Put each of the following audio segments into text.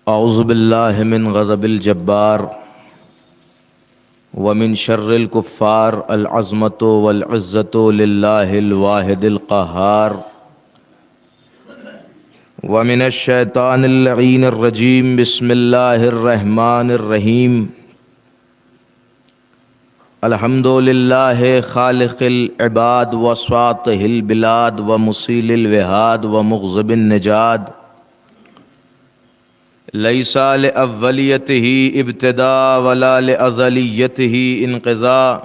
اعوذ باللہ من غضب الجبار ومن شر الکفار العظمت والعزت للہ الواحد القہار ومن الشیطان اللعین الرجیم بسم اللہ الرحمن الرحیم الحمد للہ خالق العباد وساطہ البلاد ومسیل الوہاد ومغضب النجاد لیس لأولیتہ ابتداء ولا لأزلیتہ انقضاء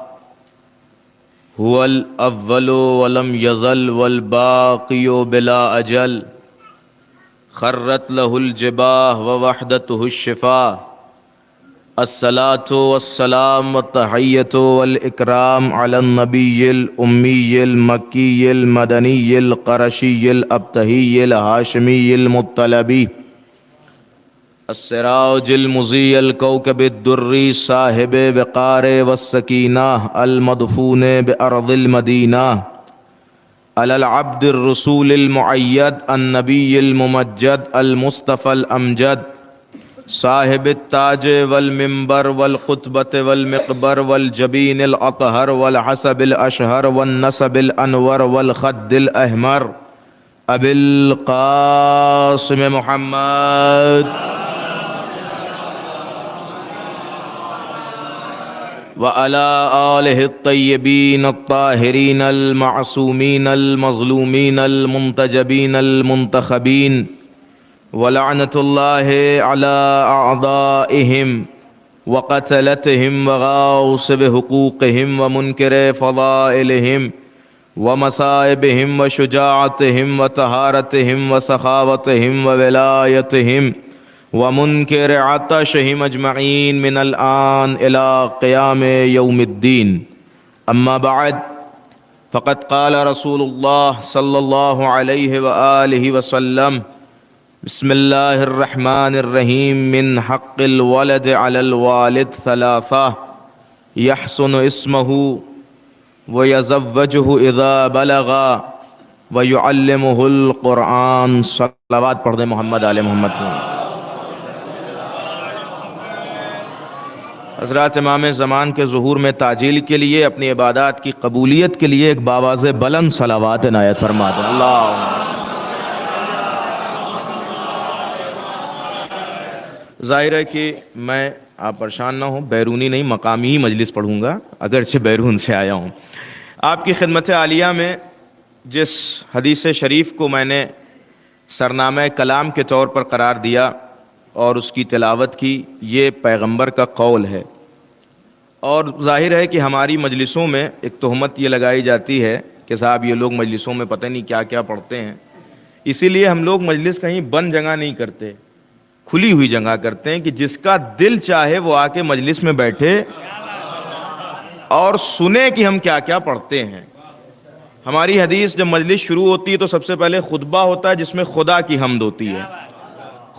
هو الاول ولم یزل والباقی بلا اجل خرت له الجباہ ووحدته الشفاء الصلاة والسلام والتحیۃ والإکرام علی النبی الأمی المکی المدنی القرشی الابتہی الہاشمی المطلبی السراج المضیء الکوکب الدری صاحب وقار والسکینہ المدفون بأرض المدینہ علی العبد الرسول المعید النبی الممجد المصطفى الامجد صاحب التاج والمنبر والخطبۃ والمقبر والجبین الاطہر والحسب الاشہر والنسب الانور والخد الاحمر ابی القاسم محمد وعلى آلہ الطیبین الطاہرین المعصومین المظلومین المنتجبین المنتخبین ولعنۃ اللہ علی اعدائہم وقتلتہم وغاصب حقوقہم ومنکر فضائلہم ومصائبہم وشجاعتہم وطہارتہم وسخاوتہم وولایتہم ومنکر عطشہم اجمعین من الآن الى قیام یوم الدین اما بعد فقد قال رسول اللہ صلی اللہ علیہ وآلہ وسلم بسم اللہ الرحمن الرحیم من حق الولد علی الوالد ثلاثہ یحسن اسمہ ویزوجہ اذا بلغا ویعلمہ القرآن. صلوات پڑھ دیں محمد آل محمد. حضرات امام زمان کے ظہور میں تعجیل کے لیے اپنی عبادات کی قبولیت کے لیے ایک باواز بلند صلوات عنایت فرما دیں. اللہ ظاہر ہے کہ میں آپ پریشان نہ ہوں، بیرونی نہیں مقامی ہی مجلس پڑھوں گا اگرچہ بیرون سے آیا ہوں. آپ کی خدمت عالیہ میں جس حدیث شریف کو میں نے سرنامہ کلام کے طور پر قرار دیا اور اس کی تلاوت کی، یہ پیغمبر کا قول ہے. اور ظاہر ہے کہ ہماری مجلسوں میں ایک تہمت یہ لگائی جاتی ہے کہ صاحب یہ لوگ مجلسوں میں پتہ نہیں کیا کیا پڑھتے ہیں. اسی لیے ہم لوگ مجلس کہیں بند جگہ نہیں کرتے، کھلی ہوئی جگہ کرتے ہیں کہ جس کا دل چاہے وہ آ کے مجلس میں بیٹھے اور سنے کہ ہم کیا کیا پڑھتے ہیں. ہماری حدیث جب مجلس شروع ہوتی ہے تو سب سے پہلے خطبہ ہوتا ہے جس میں خدا کی حمد ہوتی ہے.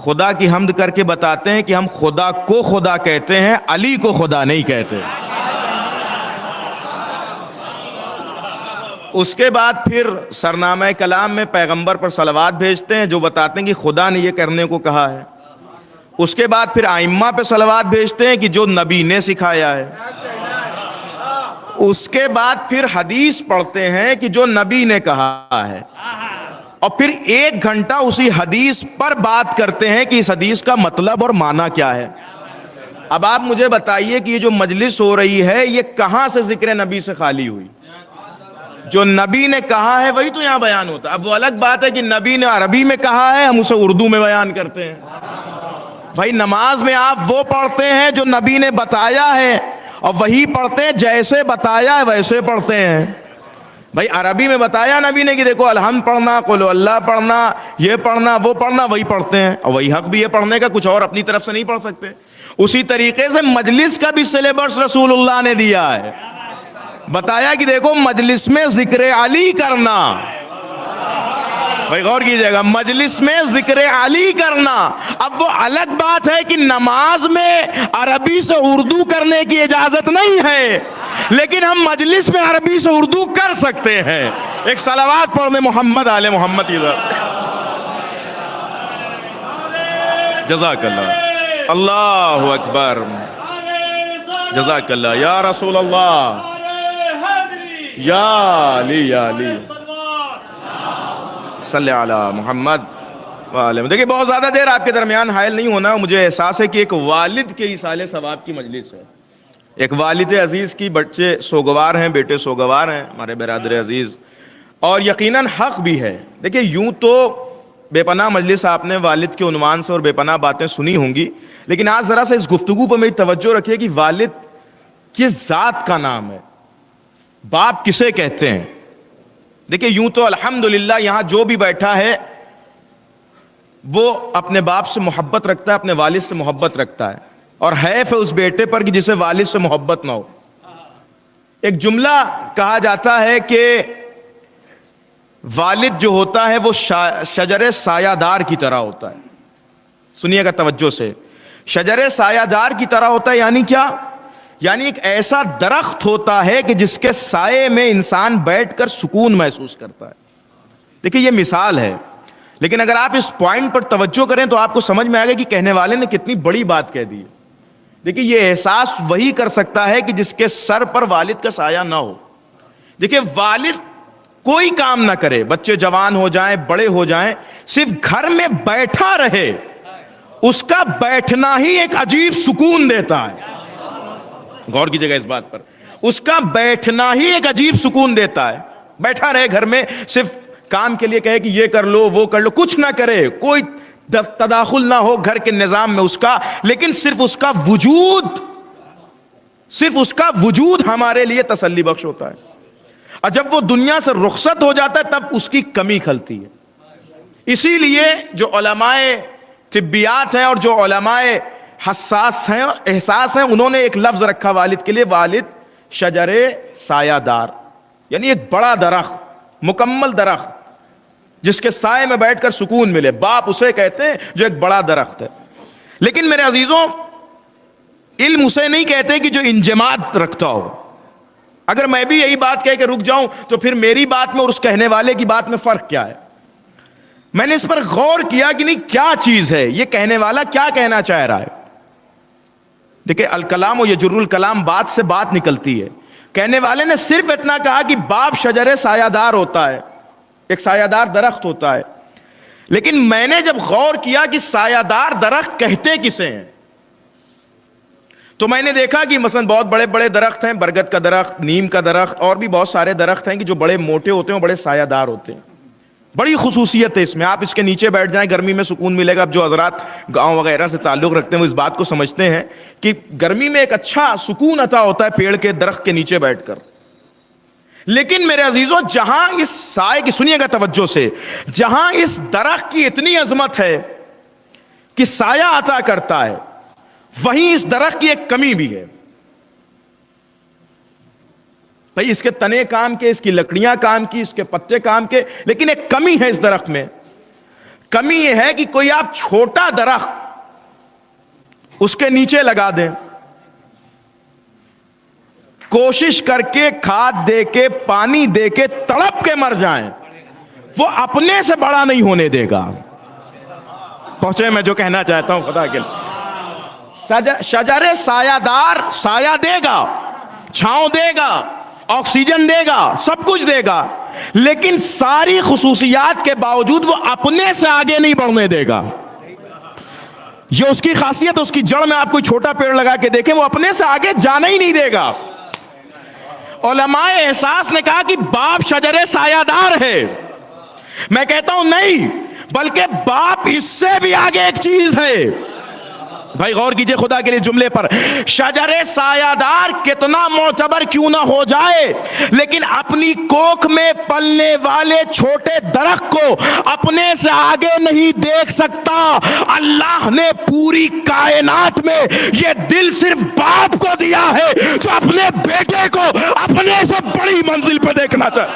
خدا کی حمد کر کے بتاتے ہیں کہ ہم خدا کو خدا کہتے ہیں، علی کو خدا نہیں کہتے. اس کے بعد پھر سرنامہ کلام میں پیغمبر پر صلوات بھیجتے ہیں جو بتاتے ہیں کہ خدا نے یہ کرنے کو کہا ہے. اس کے بعد پھر ائمہ پہ صلوات بھیجتے ہیں کہ جو نبی نے سکھایا ہے. اس کے بعد پھر حدیث پڑھتے ہیں کہ جو نبی نے کہا ہے، اور پھر 1 گھنٹہ اسی حدیث پر بات کرتے ہیں کہ اس حدیث کا مطلب اور معنی کیا ہے. اب آپ مجھے بتائیے کہ یہ جو مجلس ہو رہی ہے یہ کہاں سے ذکر نبی سے خالی ہوئی؟ جو نبی نے کہا ہے وہی تو یہاں بیان ہوتا ہے. اب وہ الگ بات ہے کہ نبی نے عربی میں کہا ہے، ہم اسے اردو میں بیان کرتے ہیں. بھائی نماز میں آپ وہ پڑھتے ہیں جو نبی نے بتایا ہے، اور وہی پڑھتے ہیں جیسے بتایا ہے ویسے پڑھتے ہیں. بھائی عربی میں بتایا نبی نے کہ دیکھو الحمد پڑھنا، قل اللہ پڑھنا، یہ پڑھنا وہ پڑھنا، وہی پڑھتے ہیں، اور وہی حق بھی ہے پڑھنے کا، کچھ اور اپنی طرف سے نہیں پڑھ سکتے. اسی طریقے سے مجلس کا بھی سلیبس رسول اللہ نے دیا ہے. بتایا کہ دیکھو مجلس میں ذکر علی کرنا، بھائی غور کیجئے گا، مجلس میں ذکر علی کرنا. اب وہ الگ بات ہے کہ نماز میں عربی سے اردو کرنے کی اجازت نہیں ہے، لیکن ہم مجلس میں عربی سے اردو کر سکتے ہیں. ایک صلوات پڑھنے محمد آل محمد ادھر. جزاک اللہ، اللہ اکبر، جزاک اللہ یا رسول اللہ، یا علی یا علی، صلی علی محمد وعلیہ۔ دیکھیں بہت زیادہ دیر آپ کے درمیان حائل نہیں ہونا، مجھے احساس ہے کہ ایک والد کے ایصال ثواب کی مجلس ہے، ایک والد عزیز کی بچے سوگوار ہیں، بیٹے سوگوار ہیں ہمارے برادر عزیز، اور یقیناً حق بھی ہے۔ دیکھیں یوں تو بے پناہ مجلس آپ نے والد کے عنوان سے اور بے پناہ باتیں سنی ہوں گی، لیکن آج ذرا سے اس گفتگو پر میری توجہ رکھیے کہ والد کس ذات کا نام ہے، باپ کسے کہتے ہیں۔ دیکھیں یوں تو الحمدللہ یہاں جو بھی بیٹھا ہے وہ اپنے باپ سے محبت رکھتا ہے، اپنے والد سے محبت رکھتا ہے، اور حیف ہے اس بیٹے پر کہ جسے والد سے محبت نہ ہو۔ ایک جملہ کہا جاتا ہے کہ والد جو ہوتا ہے وہ شجر سایہ دار کی طرح ہوتا ہے۔ سنیے گا توجہ سے، شجر سایہ دار کی طرح ہوتا ہے یعنی کیا؟ یعنی ایک ایسا درخت ہوتا ہے کہ جس کے سائے میں انسان بیٹھ کر سکون محسوس کرتا ہے۔ دیکھیں یہ مثال ہے، لیکن اگر آپ اس پوائنٹ پر توجہ کریں تو آپ کو سمجھ میں آئے گا کہ کہنے والے نے کتنی بڑی بات کہہ دی ہے۔ دیکھیں یہ احساس وہی کر سکتا ہے کہ جس کے سر پر والد کا سایہ نہ ہو۔ دیکھیں والد کوئی کام نہ کرے، بچے جوان ہو جائیں، بڑے ہو جائیں، صرف گھر میں بیٹھا رہے، اس کا بیٹھنا ہی ایک عجیب سکون دیتا ہے۔ غور کیجئے گا اس بات پر، اس کا بیٹھنا ہی ایک عجیب سکون دیتا ہے۔ بیٹھا رہے گھر میں، صرف کام کے لیے کہے کہ یہ کر لو وہ کر لو، کچھ نہ کرے، کوئی تداخل نہ ہو گھر کے نظام میں اس کا، لیکن صرف اس کا وجود ہمارے لیے تسلی بخش ہوتا ہے۔ اور جب وہ دنیا سے رخصت ہو جاتا ہے تب اس کی کمی کھلتی ہے۔ اسی لیے جو علماء طبیات ہیں اور جو علماء حساس ہیں، احساس ہیں، انہوں نے ایک لفظ رکھا والد کے لیے، والد شجر سایہ دار، یعنی ایک بڑا درخت، مکمل درخت جس کے سائے میں بیٹھ کر سکون ملے، باپ اسے کہتے ہیں جو ایک بڑا درخت ہے۔ لیکن میرے عزیزوں، علم اسے نہیں کہتے کہ جو انجماد رکھتا ہو۔ اگر میں بھی یہی بات کہہ کے رک جاؤں تو پھر میری بات میں اور اس کہنے والے کی بات میں فرق کیا ہے؟ میں نے اس پر غور کیا کہ نہیں کیا چیز ہے، یہ کہنے والا کیا کہنا چاہ رہا ہے۔ دیکھیں الکلام و یجر الکلام، بات سے بات نکلتی ہے۔ کہنے والے نے صرف اتنا کہا کہ باپ شجر سایہ دار ہوتا ہے، ایک سایہ دار درخت ہوتا ہے، لیکن میں نے جب غور کیا کہ سایہ دار درخت کہتے کسے ہیں تو میں نے دیکھا کہ مثلا بہت بڑے بڑے درخت ہیں، برگد کا درخت، نیم کا درخت، اور بھی بہت سارے درخت ہیں کہ جو بڑے موٹے ہوتے ہیں اور بڑے سایہ دار ہوتے ہیں۔ بڑی خصوصیت ہے اس میں، آپ اس کے نیچے بیٹھ جائیں گرمی میں سکون ملے گا۔ اب جو حضرات گاؤں وغیرہ سے تعلق رکھتے ہیں وہ اس بات کو سمجھتے ہیں کہ گرمی میں ایک اچھا سکون عطا ہوتا ہے پیڑ کے درخت کے نیچے بیٹھ کر۔ لیکن میرے عزیزوں، جہاں اس سائے کی، سنیے گا توجہ سے، جہاں اس درخت کی اتنی عظمت ہے کہ سایہ عطا کرتا ہے، وہیں اس درخت کی ایک کمی بھی ہے۔ بھئی اس کے تنے کام کے، اس کی لکڑیاں کام کی، اس کے پتے کام کے، لیکن ایک کمی ہے اس درخت میں۔ کمی یہ ہے کہ کوئی آپ چھوٹا درخت اس کے نیچے لگا دیں، کوشش کر کے کھاد دے کے پانی دے کے تڑپ کے مر جائیں، وہ اپنے سے بڑا نہیں ہونے دے گا۔ پہنچے میں جو کہنا چاہتا ہوں خدا کے لیے؟ شجر سایہ دار سایہ دے گا، چھاؤں دے گا، آکسیجن دے گا، سب کچھ دے گا، لیکن ساری خصوصیات کے باوجود وہ اپنے سے آگے نہیں بڑھنے دے گا۔ یہ اس کی خاصیت، اس کی جڑ میں آپ کوئی چھوٹا پیڑ لگا کے دیکھیں، وہ اپنے سے آگے جانا ہی نہیں دے گا۔ علماء احساس نے کہا کہ باپ شجر سایہ دار ہے، میں کہتا ہوں نہیں، بلکہ باپ اس سے بھی آگے ایک چیز ہے۔ بھائی غور کیجئے خدا کے لیے جملے پر، شجر سایہ دار کتنا معتبر کیوں نہ ہو جائے، لیکن اپنی کوکھ میں پلنے والے چھوٹے درخت کو اپنے سے آگے نہیں دیکھ سکتا۔ اللہ نے پوری کائنات میں یہ دل صرف باپ کو دیا ہے جو اپنے بیٹے کو اپنے سے بڑی منزل پہ دیکھنا چاہے۔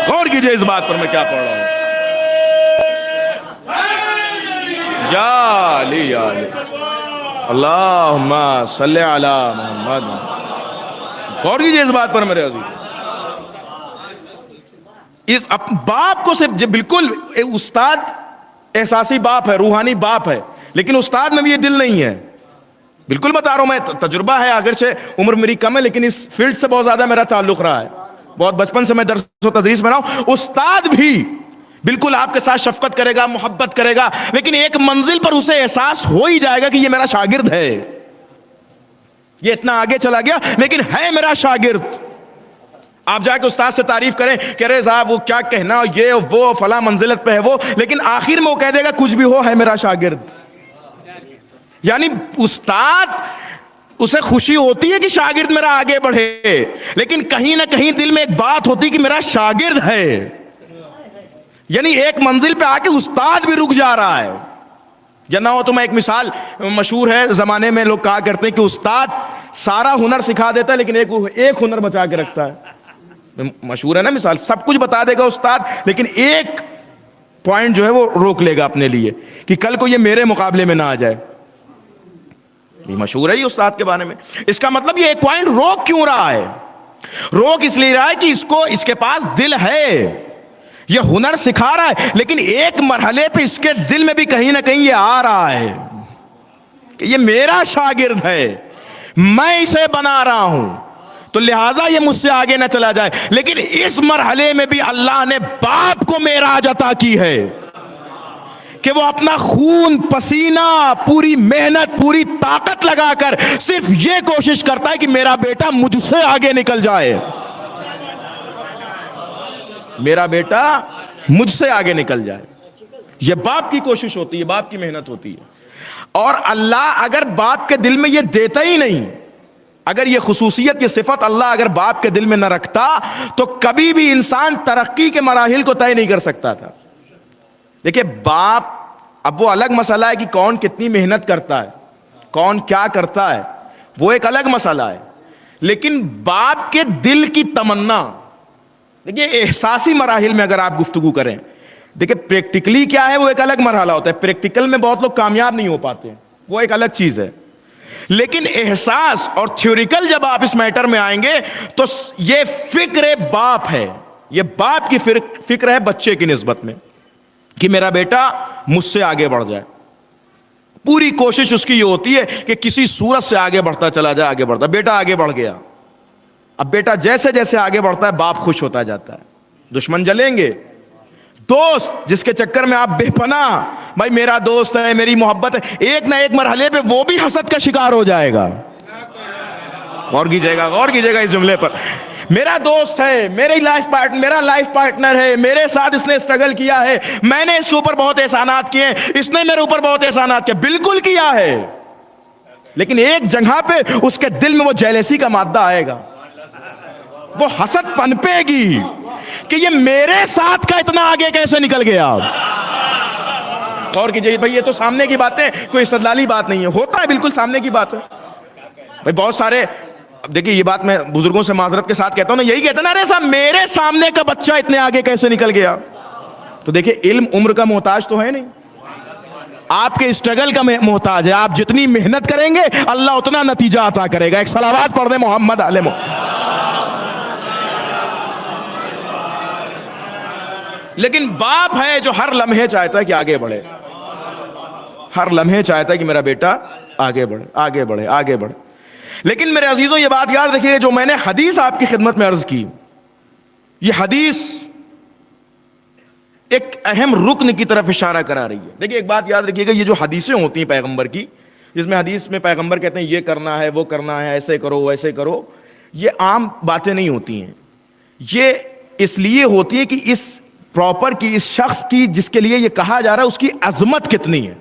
غور کیجئے اس بات پر میں کیا پڑھ رہا ہوں۔ یا علی یا علی، اللہم صلی علی محمد۔ غور کیجئے اس بات پر میرے عزیز، اس باپ کو سے بالکل استاد احساسی باپ ہے, روحانی باپ ہے, لیکن استاد میں بھی یہ دل نہیں ہے. بالکل بتا رہا ہوں میں, تجربہ ہے, اگرچہ عمر میری کم ہے لیکن اس فیلڈ سے بہت زیادہ میرا تعلق رہا ہے, بہت بچپن سے میں درس و تدریس میں رہا ہوں. استاد بھی بالکل آپ کے ساتھ شفقت کرے گا, محبت کرے گا, لیکن ایک منزل پر اسے احساس ہو ہی جائے گا کہ یہ میرا شاگرد ہے, یہ اتنا آگے چلا گیا لیکن ہے میرا شاگرد. آپ جا کے استاد سے تعریف کریں کہ ارے صاحب وہ کیا کہنا, یہ وہ فلاں منزلت پہ ہے وہ, لیکن آخر میں وہ کہہ دے گا کچھ بھی ہو ہے میرا شاگرد. یعنی استاد اسے خوشی ہوتی ہے کہ شاگرد میرا آگے بڑھے, لیکن کہیں نہ کہیں دل میں ایک بات ہوتی ہے کہ میرا شاگرد ہے. یعنی ایک منزل پہ آ کے استاد بھی رک جا رہا ہے. یا نہ ہو تو میں ایک مثال مشہور ہے زمانے میں, لوگ کہا کرتے ہیں کہ استاد سارا ہنر سکھا دیتا ہے لیکن ایک ہنر بچا کے رکھتا ہے. مشہور ہے نا مثال, سب کچھ بتا دے گا استاد لیکن ایک پوائنٹ جو ہے وہ روک لے گا اپنے لیے کہ کل کو یہ میرے مقابلے میں نہ آ جائے. یہ مشہور ہے یہ استاد کے بارے میں. اس کا مطلب یہ ایک پوائنٹ روک کیوں رہا ہے؟ روک اس لیے رہا ہے کہ اس کے پاس دل ہے, یہ ہنر سکھا رہا ہے, لیکن ایک مرحلے پہ اس کے دل میں بھی کہیں نہ کہیں یہ آ رہا ہے کہ یہ میرا شاگرد ہے, میں اسے بنا رہا ہوں, تو لہٰذا یہ مجھ سے آگے نہ چلا جائے. لیکن اس مرحلے میں بھی اللہ نے باپ کو معراج عطا کی ہے کہ وہ اپنا خون پسینہ, پوری محنت, پوری طاقت لگا کر صرف یہ کوشش کرتا ہے کہ میرا بیٹا مجھ سے آگے نکل جائے, میرا بیٹا مجھ سے آگے نکل جائے. یہ باپ کی کوشش ہوتی ہے, باپ کی محنت ہوتی ہے. اور اللہ اگر باپ کے دل میں یہ دیتا ہی نہیں, اگر یہ خصوصیت, یہ صفت اللہ اگر باپ کے دل میں نہ رکھتا تو کبھی بھی انسان ترقی کے مراحل کو طے نہیں کر سکتا تھا. دیکھیں باپ, اب وہ الگ مسئلہ ہے کہ کون کتنی محنت کرتا ہے, کون کیا کرتا ہے, وہ ایک الگ مسئلہ ہے, لیکن باپ کے دل کی تمنا, دیکھیں احساسی مراحل میں اگر آپ گفتگو کریں, دیکھیں پریکٹیکلی کیا ہے وہ ایک الگ مرحلہ ہوتا ہے, پریکٹیکل میں بہت لوگ کامیاب نہیں ہو پاتے, وہ ایک الگ چیز ہے. لیکن احساس اور تھیوریکل جب آپ اس میٹر میں آئیں گے تو یہ فکر باپ ہے, یہ باپ کی فکر ہے بچے کی نسبت میں کہ میرا بیٹا مجھ سے آگے بڑھ جائے. پوری کوشش اس کی یہ ہوتی ہے کہ کسی صورت سے آگے بڑھتا چلا جائے, آگے بڑھتا. بیٹا آگے بڑھ گیا, اب بیٹا جیسے جیسے آگے بڑھتا ہے باپ خوش ہوتا جاتا ہے. دشمن جلیں گے, دوست جس کے چکر میں آپ بے پناہ, بھائی میرا دوست ہے, میری محبت ہے, ایک نہ ایک مرحلے پہ وہ بھی حسد کا شکار ہو جائے گا. غور کیجیے گا اس جملے پر. میرا دوست ہے, میرا لائف پارٹنر ہے, میرے ساتھ اس نے اسٹرگل کیا ہے, میں نے اس کے اوپر بہت احسانات کیے, اس نے میرے اوپر بہت احسانات کیے, بالکل کیا ہے, لیکن ایک جگہ پہ اس کے دل میں وہ جیلسی کا مادہ آئے گا, وہ حسد پنپے گی کہ یہ میرے ساتھ کا اتنا آگے کیسے نکل گیا. اور کیجیے بھائی, یہ تو سامنے کی بات ہے, کوئی استدلالی بات نہیں ہے, ہوتا ہے بالکل سامنے کی بات ہے. بھائی بہت سارے, دیکھیے یہ بات میں بزرگوں سے معذرت کے ساتھ کہتا ہوں نا, یہی کہتے ہیں نا, ارے صاحب میرے سامنے کا بچہ اتنے آگے کیسے نکل گیا. تو دیکھیے علم عمر کا محتاج تو ہے نہیں, آپ کے اسٹرگل کا محتاج ہے. آپ جتنی محنت کریں گے اللہ اتنا نتیجہ عطا کرے گا. ایک صلوات پڑھ دیں محمد علیہ محمد. لیکن باپ ہے جو ہر لمحے چاہتا ہے کہ آگے بڑھے, ہر لمحے چاہتا ہے کہ میرا بیٹا آگے بڑھے, آگے بڑھے, آگے بڑھے. لیکن میرے عزیزوں یہ بات یاد رکھیے, جو میں نے حدیث آپ کی خدمت میں عرض کی, یہ حدیث ایک اہم رکن کی طرف اشارہ کرا رہی ہے. دیکھیے ایک بات یاد رکھیے گا, یہ جو حدیثیں ہوتی ہیں پیغمبر کی, جس میں حدیث میں پیغمبر کہتے ہیں یہ کرنا ہے, وہ کرنا ہے, ایسے کرو, ویسے کرو, یہ عام باتیں نہیں ہوتی ہیں. یہ اس لیے ہوتی ہے کہ اس پراپر کی, اس شخص کی جس کے لیے یہ کہا جا رہا ہے, اس کی عظمت کتنی ہے.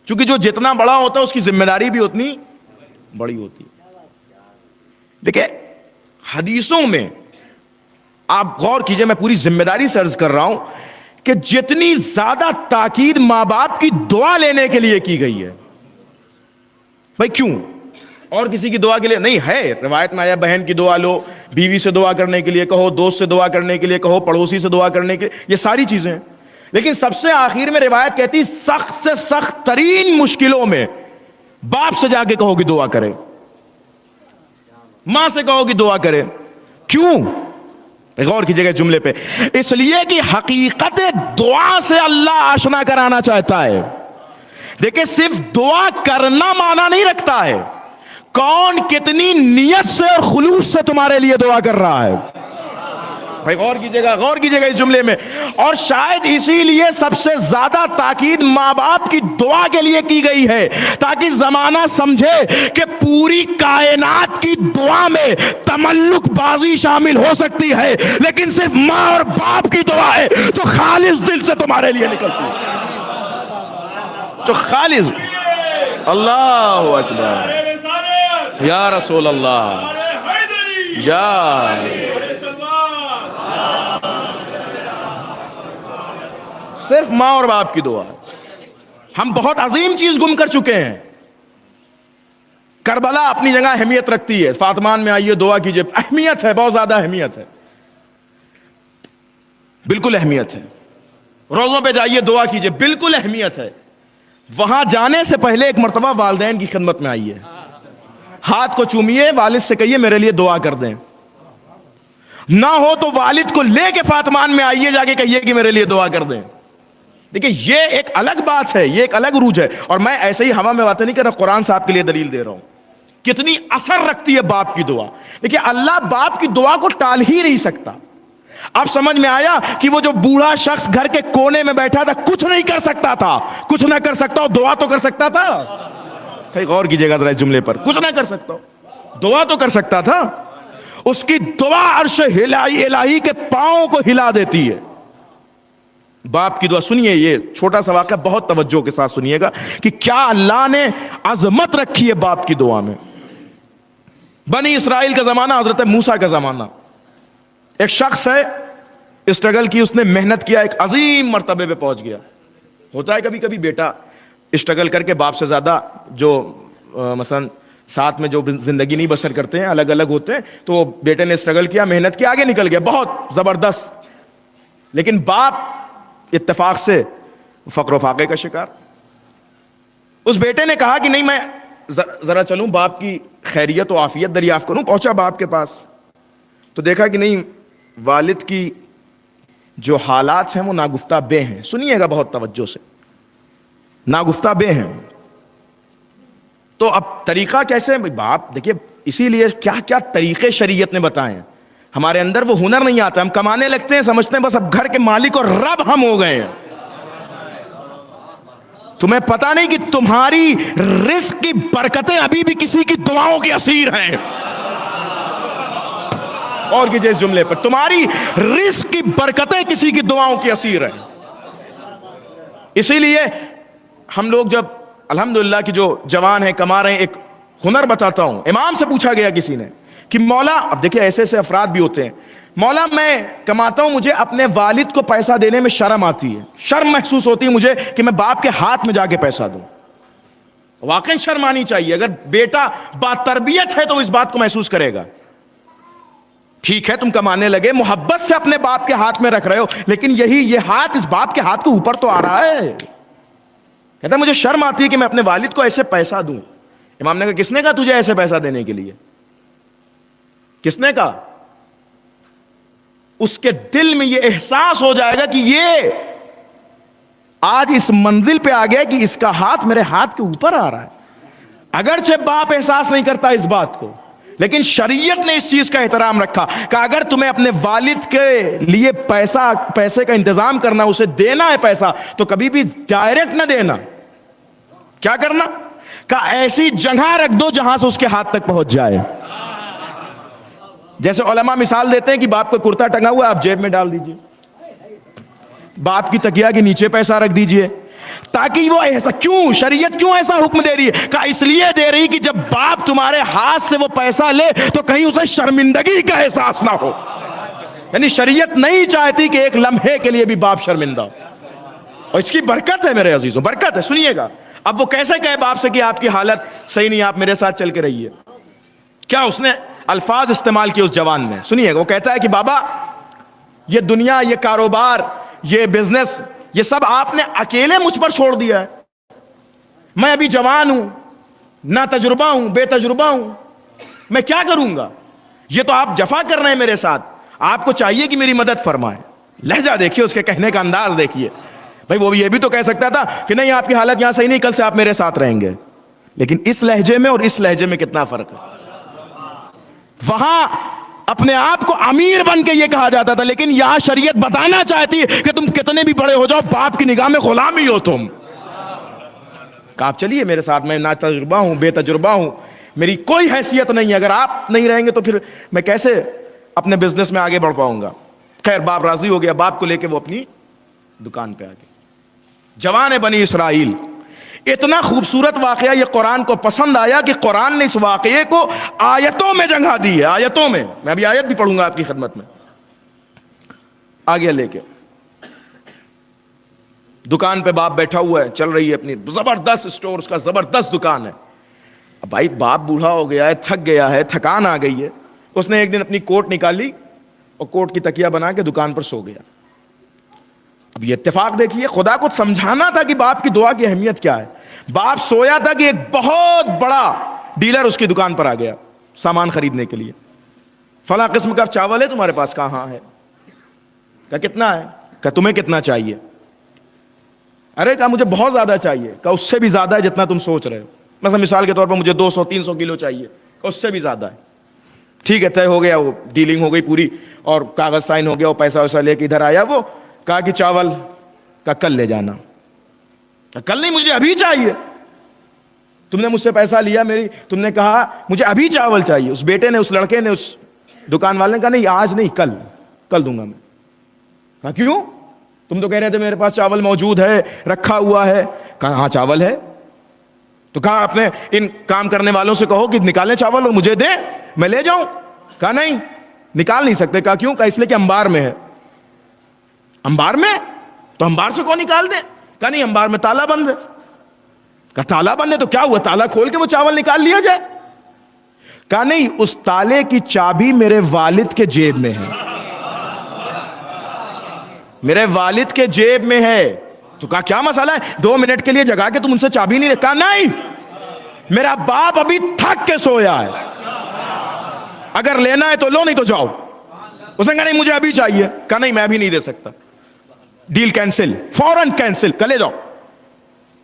چونکہ جو جتنا بڑا ہوتا ہے اس کی ذمہ داری بھی اتنی بڑی ہوتی ہے. دیکھیں حدیثوں میں آپ غور کیجئے, میں پوری ذمہ داری سے عرض کر رہا ہوں کہ جتنی زیادہ تاکید ماں باپ کی دعا لینے کے لیے کی گئی ہے. بھائی کیوں, اور کسی کی دعا کے لیے نہیں ہے. روایت میں آیا بہن کی دعا لو, بیوی سے دعا کرنے کے لیے کہو, دوست سے دعا کرنے کے لیے کہو, پڑوسی سے دعا کرنے کے لیے, یہ ساری چیزیں ہیں. لیکن سب سے آخر میں روایت کہتی سخت سے سخت ترین مشکلوں میں باپ سے جا کے کہو کہ دعا کرے, ماں سے کہو کہ دعا کرے. کیوں؟ غور کیجیے گا جملے پہ. اس لیے کہ حقیقت دعا سے اللہ آشنا کرانا چاہتا ہے. دیکھیں صرف دعا کرنا معنی نہیں رکھتا ہے, کون کتنی نیت سے اور خلوص سے تمہارے لیے دعا کر رہا ہے. بھائی غور کیجیے گا اس جملے میں. اور شاید اسی لیے سب سے زیادہ تاکید ماں باپ کی دعا کے لیے کی گئی ہے, تاکہ زمانہ سمجھے کہ پوری کائنات کی دعا میں تملک بازی شامل ہو سکتی ہے, لیکن صرف ماں اور باپ کی دعا ہے جو خالص دل سے تمہارے لیے نکلتی ہے, جو خالص. اللہ اکبر, یا رسول اللہ, یا صرف ماں اور باپ کی دعا. ہم بہت عظیم چیز گم کر چکے ہیں. کربلا اپنی جگہ اہمیت رکھتی ہے, فاطمان میں آئیے دعا کیجئے, اہمیت ہے, بہت زیادہ اہمیت ہے, بالکل اہمیت ہے. روزوں پہ جائیے دعا کیجئے, بالکل اہمیت ہے. وہاں جانے سے پہلے ایک مرتبہ والدین کی خدمت میں آئیے, ہاتھ کو چومیے, والد سے کہیے میرے لیے دعا کر دیں. نہ ہو تو والد کو لے کے فاطمان میں آئیے, جا کے کہیے کہ میرے لیے دعا کر دیں. دیکھیں یہ ایک الگ بات ہے, یہ ایک الگ روج ہے. اور میں ایسے ہی ہوا میں باتیں نہیں کر رہا, قرآن صاحب کے لیے دلیل دے رہا ہوں. کتنی اثر رکھتی ہے باپ کی دعا. دیکھیں اللہ باپ کی دعا کو ٹال ہی نہیں سکتا. اب سمجھ میں آیا کہ وہ جو بوڑھا شخص گھر کے کونے میں بیٹھا تھا, کچھ نہیں کر سکتا تھا, کچھ نہ کر سکتا ہو, دعا تو کر سکتا تھا. کہیں غور کیجئے گا ذرا اس جملے پر, کچھ نہ کر سکتا ہو, دعا تو کر سکتا تھا. اس کی دعا عرش الہی کے پاؤں کو ہلا دیتی ہے. باپ کی دعا سنیے, یہ چھوٹا سا واقعہ بہت توجہ کے ساتھ سنیے گا کہ کیا اللہ نے عظمت رکھی ہے باپ کی دعا میں. بنی اسرائیل کا زمانہ, حضرت موسیٰ کا زمانہ. ایک شخص ہے, اسٹرگل کی, اس نے محنت کیا, ایک عظیم مرتبے پہ پہنچ گیا. ہوتا ہے کبھی کبھی بیٹا اسٹرگل کر کے باپ سے زیادہ, جو مثلا ساتھ میں جو زندگی نہیں بسر کرتے ہیں, الگ الگ ہوتے ہیں, تو بیٹے نے اسٹرگل کیا, محنت کیا, آگے نکل گیا بہت زبردست. لیکن باپ اتفاق سے فقر و فاقے کا شکار. اس بیٹے نے کہا کہ نہیں میں ذرا چلوں باپ کی خیریت و عافیت دریافت کروں. پہنچا باپ کے پاس تو دیکھا کہ نہیں, والد کی جو حالات ہیں وہ ناگفتہ بے ہیں. سنیے گا بہت توجہ سے, ناگفتہ بے ہیں. تو اب طریقہ کیسے باپ, دیکھیے اسی لیے کیا کیا طریقے شریعت نے بتائے ہیں. ہمارے اندر وہ ہنر نہیں آتا, ہم کمانے لگتے ہیں, سمجھتے ہیں بس اب گھر کے مالک اور رب ہم ہو گئے ہیں. تمہیں پتا نہیں کہ تمہاری رزق کی برکتیں ابھی بھی کسی کی دعاؤں کے اسیر ہیں. اور کیجئے اس جملے پر, تمہاری رزق کی برکتیں کسی کی دعاؤں کے اسیر ہیں. اسی لیے ہم لوگ جب الحمدللہ کی جو جوان ہیں کما رہے ہیں, ایک ہنر بتاتا ہوں. امام سے پوچھا گیا کسی نے کہ مولا, اب دیکھیں ایسے ایسے افراد بھی ہوتے ہیں, مولا میں کماتا ہوں, مجھے اپنے والد کو پیسہ دینے میں شرم آتی ہے, شرم محسوس ہوتی ہے مجھے کہ میں باپ کے ہاتھ میں جا کے پیسہ دوں. واقعی شرم آنی چاہیے. اگر بیٹا با تربیت ہے تو اس بات کو محسوس کرے گا. ٹھیک ہے تم کمانے لگے, محبت سے اپنے باپ کے ہاتھ میں رکھ رہے ہو, لیکن یہ ہاتھ اس باپ کے ہاتھ کے اوپر تو آ رہا ہے. کہتا ہے مجھے شرم آتی ہے کہ میں اپنے والد کو ایسے پیسہ دوں. امام نے کہا کس نے کہا تجھے ایسے پیسہ دینے کے لیے, کس نے کہا؟ اس کے دل میں یہ احساس ہو جائے گا کہ یہ آج اس منزل پہ آ گیا کہ اس کا ہاتھ میرے ہاتھ کے اوپر آ رہا ہے. اگرچہ باپ احساس نہیں کرتا اس بات کو, لیکن شریعت نے اس چیز کا احترام رکھا کہ اگر تمہیں اپنے والد کے لیے پیسے کا انتظام کرنا, اسے دینا ہے پیسہ, تو کبھی بھی ڈائریکٹ نہ دینا. کیا کرنا؟ کہ ایسی جگہ رکھ دو جہاں سے اس کے ہاتھ تک پہنچ جائے. جیسے علماء مثال دیتے ہیں کہ باپ کا کرتا ٹنگا ہوا ہے, آپ جیب میں ڈال دیجئے, باپ کی تکیہ کے نیچے پیسہ رکھ دیجئے, تاکہ وہ ایسا. کیوں شریعت کیوں ایسا حکم دے رہی ہے؟ کہ اس لیے دے رہی کہ جب باپ تمہارے ہاتھ سے وہ پیسہ لے تو کہیں اسے شرمندگی کا احساس نہ ہو. یعنی شریعت نہیں چاہتی کہ ایک لمحے کے لیے بھی باپ شرمندہ ہو. اور اس کی برکت ہے میرے عزیزوں, برکت ہے. سنیے گا اب وہ کیسے کہے باپ سے کہ آپ کی حالت صحیح نہیں, آپ میرے ساتھ چل کے رہیے. کیا اس نے الفاظ استعمال کیے اس جوان نے, سنیے گا. وہ کہتا ہے کہ بابا یہ دنیا, یہ کاروبار, یہ بزنس, یہ سب آپ نے اکیلے مجھ پر چھوڑ دیا ہے. میں ابھی جوان ہوں, نہ تجربہ ہوں, بے تجربہ ہوں, میں کیا کروں گا؟ یہ تو آپ جفا کر رہے ہیں میرے ساتھ, آپ کو چاہیے کہ میری مدد فرمائیں. لہجہ دیکھیے, اس کے کہنے کا انداز دیکھیے. بھائی وہ یہ بھی تو کہہ سکتا تھا کہ نہیں آپ کی حالت یہاں صحیح نہیں, کل سے آپ میرے ساتھ رہیں گے. لیکن اس لہجے میں اور اس لہجے میں کتنا فرق ہے. وہاں اپنے آپ کو امیر بن کے یہ کہا جاتا تھا, لیکن یہاں شریعت بتانا چاہتی ہے کہ تم کتنے بھی بڑے ہو جاؤ, باپ کی نگاہ میں غلام ہی ہو تم. کہ آپ چلیے میرے ساتھ, میں نا تجربہ ہوں, بے تجربہ ہوں, میری کوئی حیثیت نہیں ہے, اگر آپ نہیں رہیں گے تو پھر میں کیسے اپنے بزنس میں آگے بڑھ پاؤں گا. خیر باپ راضی ہو گیا, باپ کو لے کے وہ اپنی دکان پہ آ گئے. جوان بنی اسرائیل, اتنا خوبصورت واقعہ یہ قرآن کو پسند آیا کہ قرآن نے اس واقعے کو آیتوں میں جگہ دی ہے, آیتوں میں. میں ابھی آیت بھی پڑھوں گا آپ کی خدمت میں. آگے لے کے دکان پہ باپ بیٹھا ہوا ہے, چل رہی ہے اپنی زبردست اسٹور, اس کا زبردست دکان ہے. اب بھائی باپ بوڑھا ہو گیا ہے, تھک گیا ہے, تھکان آ گئی ہے. اس نے ایک دن اپنی کوٹ نکالی اور کوٹ کی تکیہ بنا کے دکان پر سو گیا. اب یہ اتفاق دیکھیے, خدا کو سمجھانا تھا کہ باپ کی دعا کی اہمیت کیا ہے. باپ سویا تھا کہ ایک بہت بڑا ڈیلر اس کی دکان پر آ گیا سامان خریدنے کے لیے. فلاں قسم کا چاول ہے تمہارے پاس؟ کہاں ہے. کہا کتنا ہے؟ کہا تمہیں کتنا چاہیے؟ ارے کہا مجھے بہت زیادہ چاہیے. کہا اس سے بھی زیادہ ہے جتنا تم سوچ رہے ہو. مثلا مثال کے طور پر مجھے 200-300 کلو چاہیے. کہا اس سے بھی زیادہ ہے. ٹھیک ہے, طے ہو گیا, وہ ڈیلنگ ہو گئی پوری اور کاغذ سائن ہو گیا, وہ پیسہ ویسا لے کے ادھر آیا. وہ کہا کہ چاول کا کل لے جانا. کل نہیں, مجھے ابھی چاہیے. تم نے مجھ سے پیسہ لیا, تم نے کہا مجھے ابھی چاول چاہیے. اس بیٹے نے, اس لڑکے نے, اس دکان والے نے کہا نہیں آج نہیں, کل دوں گا میں. کہا کیوں؟ تم تو کہہ رہے تھے میرے پاس چاول موجود ہے, رکھا ہوا ہے. کہا ہاں چاول ہے. تو کہا اپنے ان کام کرنے والوں سے کہو کہ نکالیں چاول اور مجھے دیں, میں لے جاؤں. کہا نہیں, نکال نہیں سکتے. کہا کیوں؟ کہا اس لیے کہ انبار میں ہے. انبار میں؟ تو انبار سے کون نکال دے؟ کہا نہیں, انبار میں تالا بند ہے. کہا تالا بند ہے تو کیا ہوا, تالا کھول کے وہ چاول نکال لیا جائے. کہا نہیں, اس تالے کی چابی میرے والد کے جیب میں ہے, میرے والد کے جیب میں ہے. تو کہا کیا مسئلہ ہے, 2 منٹ کے لیے جگا کے تم ان سے چابی نہیں. کہا نہیں, میرا باپ ابھی تھک کے سویا ہے, اگر لینا ہے تو لو, نہیں تو جاؤ. اس نے کہا نہیں مجھے ابھی چاہیے. کہا نہیں میں ابھی نہیں دے سکتا, ڈیل کینسل, فوراً کینسل, کل لے جاؤ.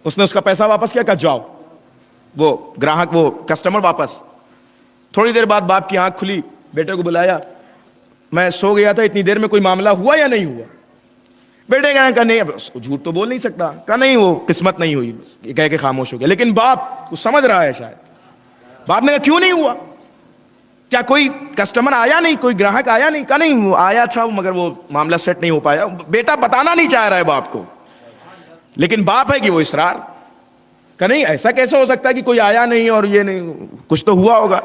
اس نے اس کا پیسہ واپس کیا, کہا جاؤ. وہ گراہک, وہ کسٹمر واپس. تھوڑی دیر بعد باپ کی آنکھ کھلی, بیٹے کو بلایا, میں سو گیا تھا, اتنی دیر میں کوئی معاملہ ہوا یا نہیں ہوا؟ بیٹے کہا نہیں, اب جھوٹ تو بول نہیں سکتا. کہا نہیں وہ قسمت نہیں ہوئی, یہ کہہ کے خاموش ہو گیا. لیکن باپ کو سمجھ رہا ہے شاید. باپ نے کہا کیوں نہیں ہوا, کیا کوئی کسٹمر آیا نہیں, کوئی گراہک آیا نہیں؟ کہا نہیں وہ آیا تھا مگر وہ معاملہ سیٹ نہیں ہو پایا. بیٹا بتانا نہیں چاہ رہا ہے باپ کو, لیکن باپ ہے کہ وہ اصرار. کہا نہیں ایسا کیسے ہو سکتا ہے کہ کوئی آیا نہیں اور یہ نہیں, کچھ تو ہوا ہوگا.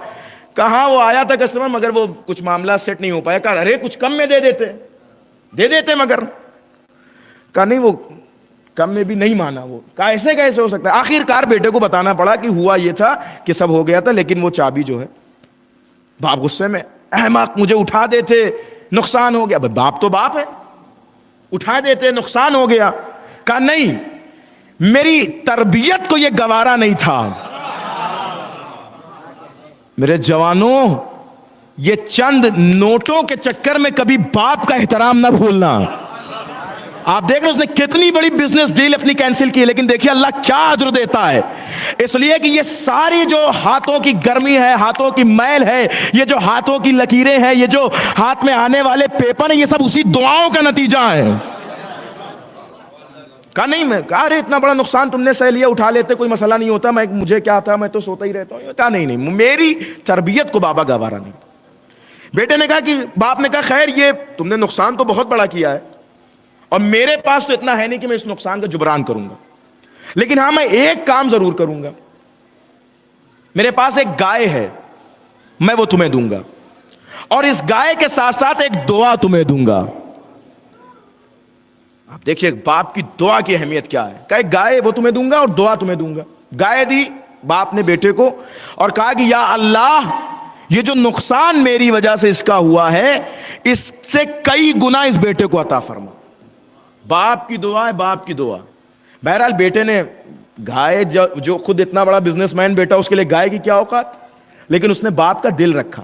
کہا وہ آیا تھا کسٹمر مگر وہ کچھ معاملہ سیٹ نہیں ہو پایا. کہا ارے کچھ کم میں دے دیتے مگر. کہا نہیں وہ کم میں بھی نہیں مانا. وہ کہا ایسے کیسے ہو سکتا ہے. آخر کار بیٹے کو بتانا پڑا کہ ہوا یہ تھا کہ سب ہو گیا تھا, لیکن وہ چابی جو ہے. باپ غصے میں, احمق مجھے اٹھا دیتے, نقصان ہو گیا. باپ تو باپ ہے, اٹھا دیتے, نقصان ہو گیا. کہا نہیں, میری تربیت کو یہ گوارا نہیں تھا. میرے جوانوں, یہ چند نوٹوں کے چکر میں کبھی باپ کا احترام نہ بھولنا. آپ دیکھ رہے اس نے کتنی بڑی بزنس ڈیل اپنی کینسل کی, لیکن دیکھیے اللہ کیا اجر دیتا ہے. اس لیے کہ یہ ساری جو ہاتھوں کی گرمی ہے, ہاتھوں کی میل ہے, یہ جو ہاتھوں کی لکیریں ہیں, یہ جو ہاتھ میں آنے والے پیپر ہیں, یہ سب اسی دعاؤں کا نتیجہ ہے. کہا نہیں, میں کہا ارے اتنا بڑا نقصان تم نے سہ لیا, اٹھا لیتے, کوئی مسئلہ نہیں ہوتا, مجھے کیا تھا, میں تو سوتا ہی رہتا ہوں. کہا نہیں, میری تربیت کو بابا گوارا نہیں. بیٹے نے کہا کہ باپ نے کہا خیر یہ تم نے نقصان تو بہت بڑا کیا ہے, اور میرے پاس تو اتنا ہے نہیں کہ میں اس نقصان کا جبران کروں گا, لیکن ہاں میں ایک کام ضرور کروں گا. میرے پاس ایک گائے ہے, میں وہ تمہیں دوں گا, اور اس گائے کے ساتھ ساتھ ایک دعا تمہیں دوں گا. آپ دیکھیے باپ کی دعا کی اہمیت کیا ہے. کہ ایک گائے وہ تمہیں دوں گا اور دعا تمہیں دوں گا. گائے دی باپ نے بیٹے کو, اور کہا کہ یا اللہ یہ جو نقصان میری وجہ سے اس کا ہوا ہے, اس سے کئی گنا اس بیٹے کو عطا فرما. باپ کی دعا ہے, باپ کی دعا. بہرحال بیٹے نے گائے, جو خود اتنا بڑا بزنس مین بیٹا, اس کے لیے گائے کی کیا اوقات, لیکن اس نے باپ کا دل رکھا.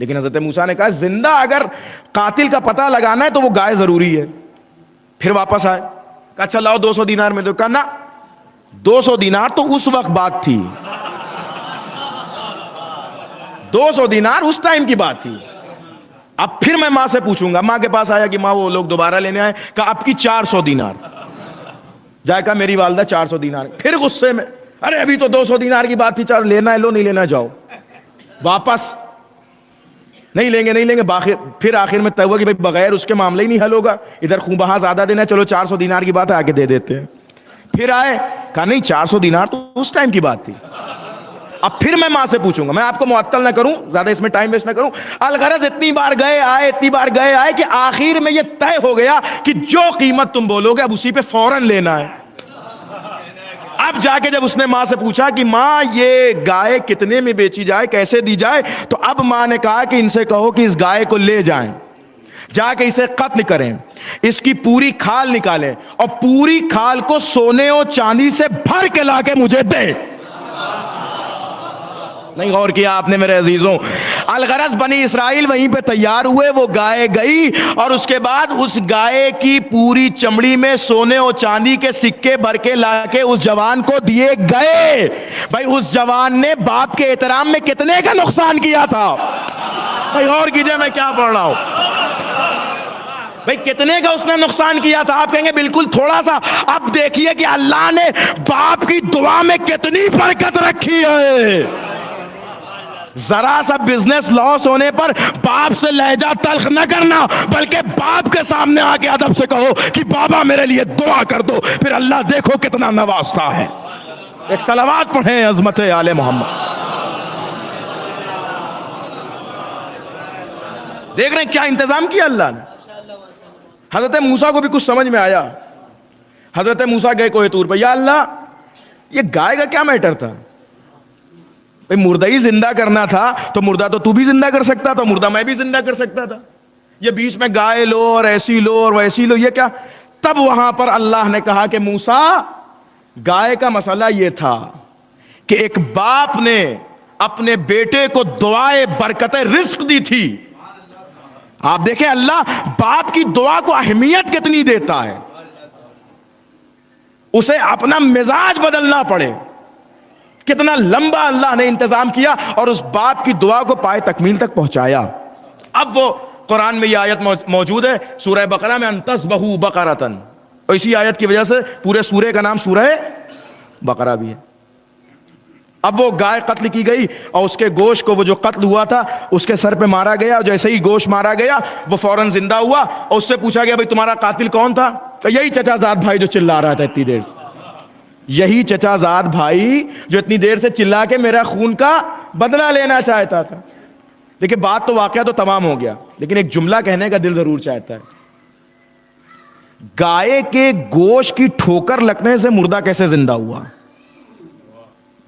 لیکن حضرت موسیٰ نے کہا زندہ اگر قاتل کا پتہ لگانا ہے تو وہ گائے ضروری ہے. پھر واپس آئے, کہا اچھا لاؤ 200 دینار میں دو. کہا نا 200 دینار تو اس وقت بات تھی, 200 دینار اس ٹائم کی بات تھی. اب پھر میں ماں سے پوچھوں گا. ماں کے پاس آیا کہ ماں وہ لوگ دوبارہ لینے آئے. کہا اب کی 400 دینار. جائے کہا میری والدہ 400 دینار. پھر غصے میں ارے ابھی تو 200 دینار کی بات تھی, چار لینا ہے لو, نہیں لینا جاؤ. واپس نہیں لیں گے. پھر آخر میں طے ہوا کہ بھائی بغیر اس کے معاملہ ہی نہیں حل ہوگا, ادھر خوں بہا زیادہ دینا ہے, چلو 400 دینار کی بات ہے آگے دے دیتے ہیں. پھر آئے, کہا نہیں 400 دینار تو اس ٹائم کی بات تھی. اب پھر میں ماں سے پوچھوں گا. میں آپ کو معطل نہ کروں, زیادہ اس میں ٹائم ویسٹ نہ کروں. الغرض اتنی بار گئے آئے کہ آخر میں یہ طے ہو گیا کہ جو قیمت تم بولو گے اب اسی پہ فوراً لینا ہے. اب جا کے جب اس نے ماں سے پوچھا کہ ماں یہ گائے کتنے میں بیچی جائے, کیسے دی جائے, تو اب ماں نے کہا کہ ان سے کہو کہ اس گائے کو لے جائیں, جا کے اسے قتل کریں, اس کی پوری کھال نکالیں اور پوری کھال کو سونے اور چاندی سے بھر کے لا کے مجھے دے. نہیں غور کیا آپ نے میرے عزیزوں؟ الغرض بنی اسرائیل وہیں پہ تیار ہوئے, وہ گائے گئی اور اس کے بعد اس گائے کی پوری چمڑی میں سونے اور چاندی کے سکے بھر کے لا کے اس جوان کو دیے گئے. بھائی اس جوان نے باپ کے احترام میں کتنے کا نقصان کیا تھا؟ بھائی غور کیجئے میں کیا پڑھ رہا ہوں. بھئی کتنے کا اس نے نقصان کیا تھا؟ آپ کہیں گے بالکل تھوڑا سا. اب دیکھیے کہ اللہ نے باپ کی دعا میں کتنی برکت رکھی ہے. ذرا سا بزنس لاس ہونے پر باپ سے لہجہ تلخ نہ کرنا, بلکہ باپ کے سامنے آ کے ادب سے کہو کہ بابا میرے لیے دعا کر دو, پھر اللہ دیکھو کتنا نوازتا ہے. ایک صلوات پڑھیں عظمت آل محمد. دیکھ رہے ہیں کیا انتظام کیا اللہ نے. حضرت موسیٰ کو بھی کچھ سمجھ میں آیا. حضرت موسیٰ گئے کوہ طور پہ, یا اللہ یہ گائے کا کیا میٹر تھا؟ بھئی مردہ ہی زندہ کرنا تھا تو مردہ تو بھی زندہ کر سکتا تھا, مردہ میں بھی زندہ کر سکتا تھا. یہ بیچ میں گائے لو اور ایسی لو اور ویسی لو, یہ کیا؟ تب وہاں پر اللہ نے کہا کہ موسیٰ گائے کا مسئلہ یہ تھا کہ ایک باپ نے اپنے بیٹے کو دعائے برکت رزق دی تھی. آپ دیکھیں اللہ باپ کی دعا کو اہمیت کتنی دیتا ہے. اسے اپنا مزاج بدلنا پڑے, کتنا لمبا اللہ نے انتظام کیا اور اس باپ کی دعا کو پائے تکمیل تک پہنچایا. اب وہ قرآن میں یہ آیت موجود ہے سورہ بقرہ میں, ان تذبحوا بقرۃ, اور اسی آیت کی وجہ سے پورے سورے کا نام سورہ بقرہ بھی ہے. اب وہ گائے قتل کی گئی اور اس کے گوشت کو, وہ جو قتل ہوا تھا اس کے سر پہ مارا گیا, اور جیسے ہی گوشت مارا گیا وہ فوراً زندہ ہوا اور اس سے پوچھا گیا بھئی تمہارا قاتل کون تھا؟ کہ یہی چچا زاد بھائی جو چلا رہا تھا اتنی دیر سے, یہی چچا زاد بھائی جو اتنی دیر سے چلا کے میرا خون کا بدلہ لینا چاہتا تھا. دیکھیں بات تو واقعہ تو تمام ہو گیا, لیکن ایک جملہ کہنے کا دل ضرور چاہتا ہے. گائے کے گوشت کی ٹھوکر لگنے سے مردہ کیسے زندہ ہوا؟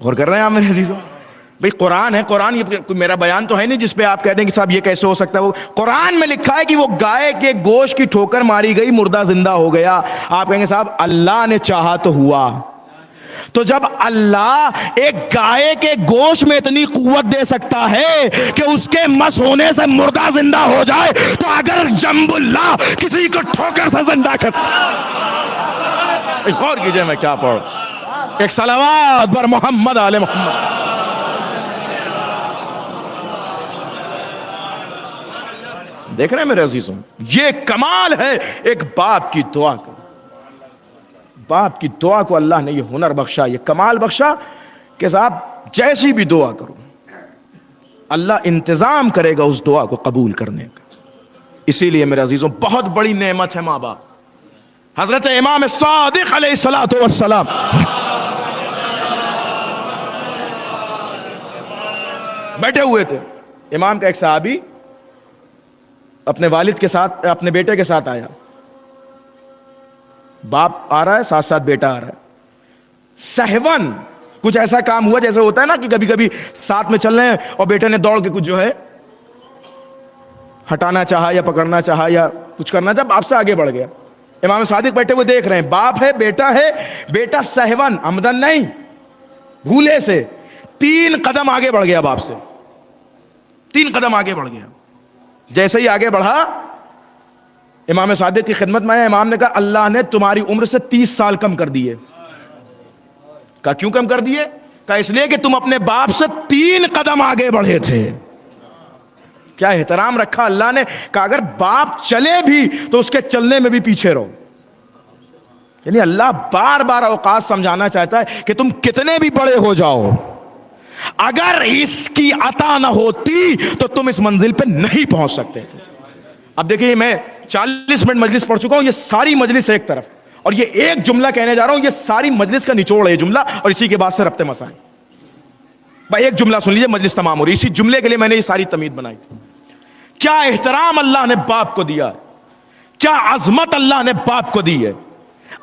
غور کر رہے ہیں آپ میرے عزیزوں؟ بھئی قرآن ہے, قرآن یہ میرا بیان تو ہے نہیں جس پہ آپ کہہ دیں کہ صاحب یہ کیسے ہو سکتا ہے. وہ قرآن میں لکھا ہے کہ وہ گائے کے گوشت کی ٹھوکر ماری گئی, مردہ زندہ ہو گیا. آپ کہیں گے صاحب اللہ نے چاہا تو ہوا. تو جب اللہ ایک گائے کے گوشت میں اتنی قوت دے سکتا ہے کہ اس کے مس ہونے سے مردہ زندہ ہو جائے, تو اگر جنب اللہ کسی کو ٹھوکر سے زندہ کر, غور کیجئے میں کیا پڑھ. ایک صلوات پر محمد آل محمد. دیکھ رہے ہیں میرے عزیزوں, یہ کمال ہے ایک باپ کی دعا کا. باپ کی دعا کو اللہ نے یہ ہنر بخشا, یہ کمال بخشا کہ صاحب جیسی بھی دعا کرو اللہ انتظام کرے گا اس دعا کو قبول کرنے کا. اسی لیے میرے عزیزوں بہت بڑی نعمت ہے ماں باپ. حضرت امام صادق علیہ الصلوۃ والسلام بیٹھے ہوئے تھے. امام کا ایک صحابی اپنے والد کے ساتھ, اپنے بیٹے کے ساتھ آیا. باپ آ رہا ہے, ساتھ ساتھ بیٹا آ رہا ہے. سہون کچھ ایسا کام ہوا جیسے ہوتا ہے نا کہ کبھی کبھی ساتھ میں چل رہے ہیں اور بیٹے نے دوڑ کے کچھ جو ہے ہٹانا چاہا یا پکڑنا چاہا یا کچھ کرنا چاہا, باپ سے آگے بڑھ گیا. امام صادق بیٹھے ہوئے دیکھ رہے ہیں, باپ ہے بیٹا سہون عمدن نہیں, بھولے سے 3 قدم آگے بڑھ گیا باپ سے. 3 قدم آگے بڑھ گیا. جیسے ہی آگے بڑھا, امام صادق کی خدمت میں آیا. امام نے کہا اللہ نے تمہاری عمر سے 30 سال کم کر دیے. کہا کیوں کم کر دیے؟ کہا اس لیے کہ تم اپنے باپ سے 3 قدم آگے بڑھے تھے. کیا احترام رکھا اللہ نے. کہا اگر باپ چلے بھی تو اس کے چلنے میں بھی پیچھے رہو. یعنی اللہ بار بار اوقات سمجھانا چاہتا ہے کہ تم کتنے بھی بڑے ہو جاؤ, اگر اس کی عطا نہ ہوتی تو تم اس منزل پہ نہیں پہنچ سکتے تھے. اب دیکھیے میں 40 منٹ مجلس پڑھ چکا ہوں, یہ ساری مجلس ایک طرف, اور یہ ایک جملہ کہنے جا رہا ہوں, یہ ساری مجلس کا نچوڑ ہے یہ جملہ, اور اسی کے بعد سے ربط مسائل. بھائی ایک جملہ سن لیجیے, مجلس تمام ہو رہی. اسی جملے کے لیے میں نے یہ ساری تمہید بنائی تھی. کیا احترام اللہ نے باپ کو دیا, کیا عظمت اللہ نے باپ کو دی ہے.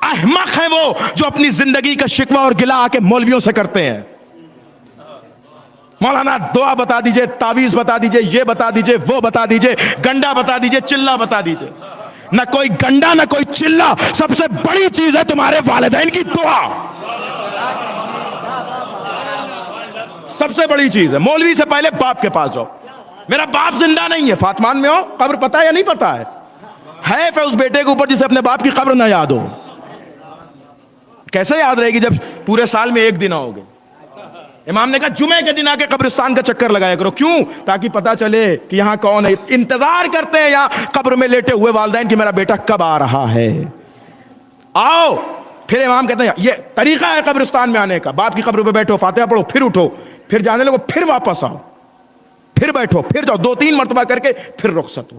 احمق ہیں وہ جو اپنی زندگی کا شکوہ اور گلہ آ کے مولویوں سے کرتے ہیں. مولانا دعا بتا دیجئے, تعویذ بتا دیجئے, یہ بتا دیجئے, وہ بتا دیجئے, گنڈا بتا دیجئے, چلہ بتا دیجئے. نہ کوئی گنڈا نہ کوئی چلہ, سب سے بڑی چیز ہے تمہارے والدین کی دعا. سب سے بڑی چیز ہے. مولوی سے پہلے باپ کے پاس جاؤ. میرا باپ زندہ نہیں ہے, فاطمان میں ہو, قبر پتہ ہے یا نہیں پتہ ہے؟ حیف ہے اس بیٹے کے اوپر جسے اپنے باپ کی قبر نہ یاد ہو. کیسے یاد رہے گی جب پورے سال میں 1 دن آؤ گے. امام نے کہا جمعے کے دن آ کے قبرستان کا چکر لگایا کرو. کیوں؟ تاکہ پتا چلے کہ یہاں کون ہے. انتظار کرتے ہیں یہاں قبر میں لیٹے ہوئے والدین کہ میرا بیٹا کب آ رہا ہے. آؤ. پھر امام کہتے ہیں یہ طریقہ ہے قبرستان میں آنے کا. باپ کی قبر پہ بیٹھو, فاتحہ پڑھو, پھر اٹھو, پھر جانے لگو, پھر واپس آؤ, پھر بیٹھو, پھر جاؤ, 2-3 مرتبہ کر کے پھر رخصت ہو.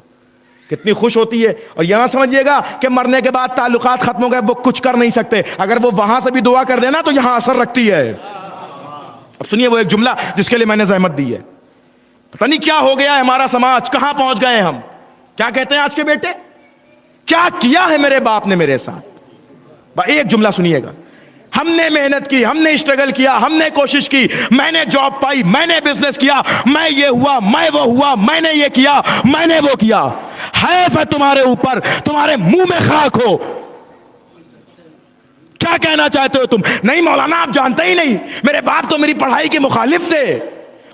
کتنی خوش ہوتی ہے. اور یہاں سمجھیے گا کہ مرنے کے بعد تعلقات ختم ہو گئے, وہ کچھ کر نہیں سکتے. اگر وہ وہاں سے بھی دعا کر دینا تو یہاں اثر رکھتی ہے. اب سنیے وہ ایک جملہ جس کے لیے میں نے زحمت دی ہے. پتہ نہیں کیا ہو گیا ہے ہمارا سماج, کہاں پہنچ گئے ہم. کیا کہتے ہیں آج کے بیٹے, کیا کیا ہے میرے باپ نے میرے ساتھ. ایک جملہ سنیے گا. ہم نے محنت کی, ہم نے اسٹرگل کیا, ہم نے کوشش کی, میں نے جاب پائی, میں نے بزنس کیا, میں یہ ہوا, میں وہ ہوا, میں نے یہ کیا, میں نے وہ کیا. حیف ہے تمہارے اوپر, تمہارے منہ میں خاک ہو. کیا کہنا چاہتے ہو تم؟ نہیں مولانا آپ جانتے ہی نہیں, میرے باپ تو میری پڑھائی کے مخالف تھے,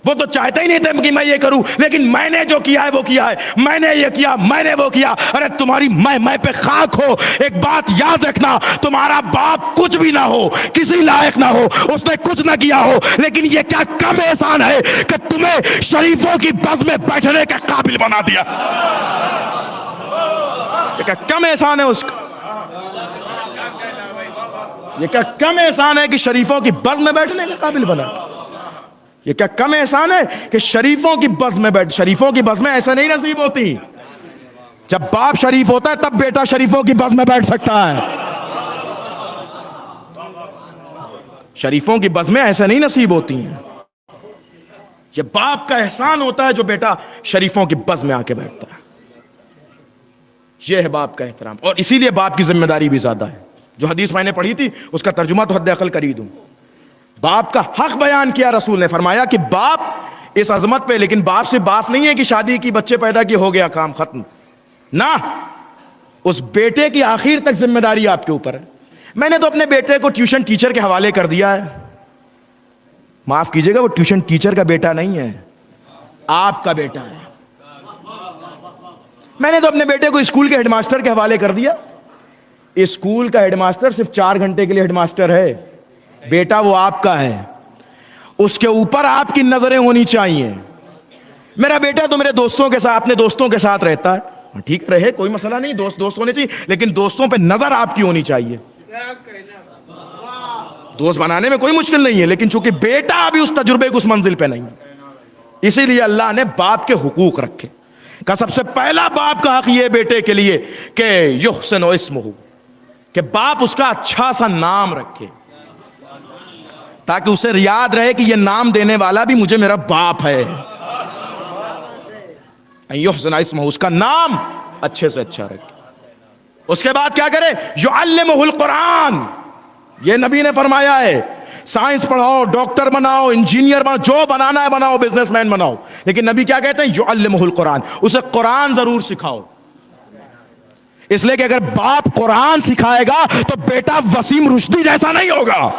وہ تو چاہتے ہی نہیں تھے کہ میں یہ کروں, لیکن میں نے جو کیا ہے وہ کیا ہے, میں نے یہ کیا, میں نے وہ کیا. ارے تمہاری میں پہ خاک ہو. ایک بات یاد رکھنا, تمہارا باپ کچھ بھی نہ ہو, کسی لائق نہ ہو, اس نے کچھ نہ کیا ہو, لیکن یہ کیا کم احسان ہے کہ تمہیں شریفوں کی بز میں بیٹھنے کے قابل بنا دیا. یہ کیا کم احسان ہے اس کا. یہ کیا کم احسان ہے کہ شریفوں کی بز میں بیٹھنے کے قابل بنا. یہ کیا کم احسان ہے کہ شریفوں کی بز میں بیٹھ. شریفوں کی بز میں ایسا نہیں نصیب ہوتی. جب باپ شریف ہوتا ہے تب بیٹا شریفوں کی بز میں بیٹھ سکتا ہے. شریفوں کی بز میں ایسا نہیں نصیب ہوتی ہیں. یہ باپ کا احسان ہوتا ہے جو بیٹا شریفوں کی بز میں آ کے بیٹھتا ہے. یہ ہے باپ کا احترام. اور اسی لیے باپ کی ذمہ داری بھی زیادہ ہے. جو حدیث میں نے پڑھی تھی اس کا ترجمہ تو حد عقل کر ہی دوں. باپ کا حق بیان کیا رسول نے, فرمایا کہ باپ اس عظمت پہ, لیکن باپ سے باپ نہیں ہے کہ شادی کی, بچے پیدا کی, ہو گیا کام ختم. نہ, اس بیٹے کی آخر تک ذمہ داری آپ کے اوپر ہے. میں نے تو اپنے بیٹے کو ٹیوشن ٹیچر کے حوالے کر دیا ہے. معاف کیجئے گا, وہ ٹیوشن ٹیچر کا بیٹا نہیں ہے, آپ کا بیٹا ہے. میں نے تو اپنے بیٹے کو اسکول کے ہیڈ ماسٹر کے حوالے کر دیا. اسکول کا ہیڈ ماسٹر صرف 4 گھنٹے کے لیے ہیڈ ماسٹر ہے, بیٹا وہ آپ کا ہے. اس کے اوپر آپ کی نظریں ہونی چاہیے. میرا بیٹا تو میرے دوستوں کے ساتھ, اپنے دوستوں کے ساتھ رہتا ہے, ٹھیک رہے, کوئی مسئلہ نہیں, دوست ہونے چاہیے, لیکن دوستوں پہ نظر آپ کی ہونی چاہیے. دوست بنانے میں کوئی مشکل نہیں ہے, لیکن چونکہ بیٹا ابھی اس تجربے کو اس منزل پہ نہیں, اسی لیے اللہ نے باپ کے حقوق رکھے. کا سب سے پہلا باپ کا حق یہ بیٹے کے لیے کہ یحسن اسمہ, کہ باپ اس کا اچھا سا نام رکھے, تاکہ اسے یاد رہے کہ یہ نام دینے والا بھی مجھے میرا باپ ہے. یحسن اسمہ, اس کا نام اچھے سے اچھا رکھے. اس کے بعد کیا کرے؟ یعلمہ القرآن. یہ نبی نے فرمایا ہے, سائنس پڑھاؤ, ڈاکٹر بناؤ, انجینئر بناؤ, جو بنانا ہے بناؤ, بزنس مین بناؤ, لیکن نبی کیا کہتے ہیں؟ یعلمہ القرآن, اسے قرآن ضرور سکھاؤ. اس لیے کہ اگر باپ قرآن سکھائے گا تو بیٹا وسیم رشدی جیسا نہیں ہوگا.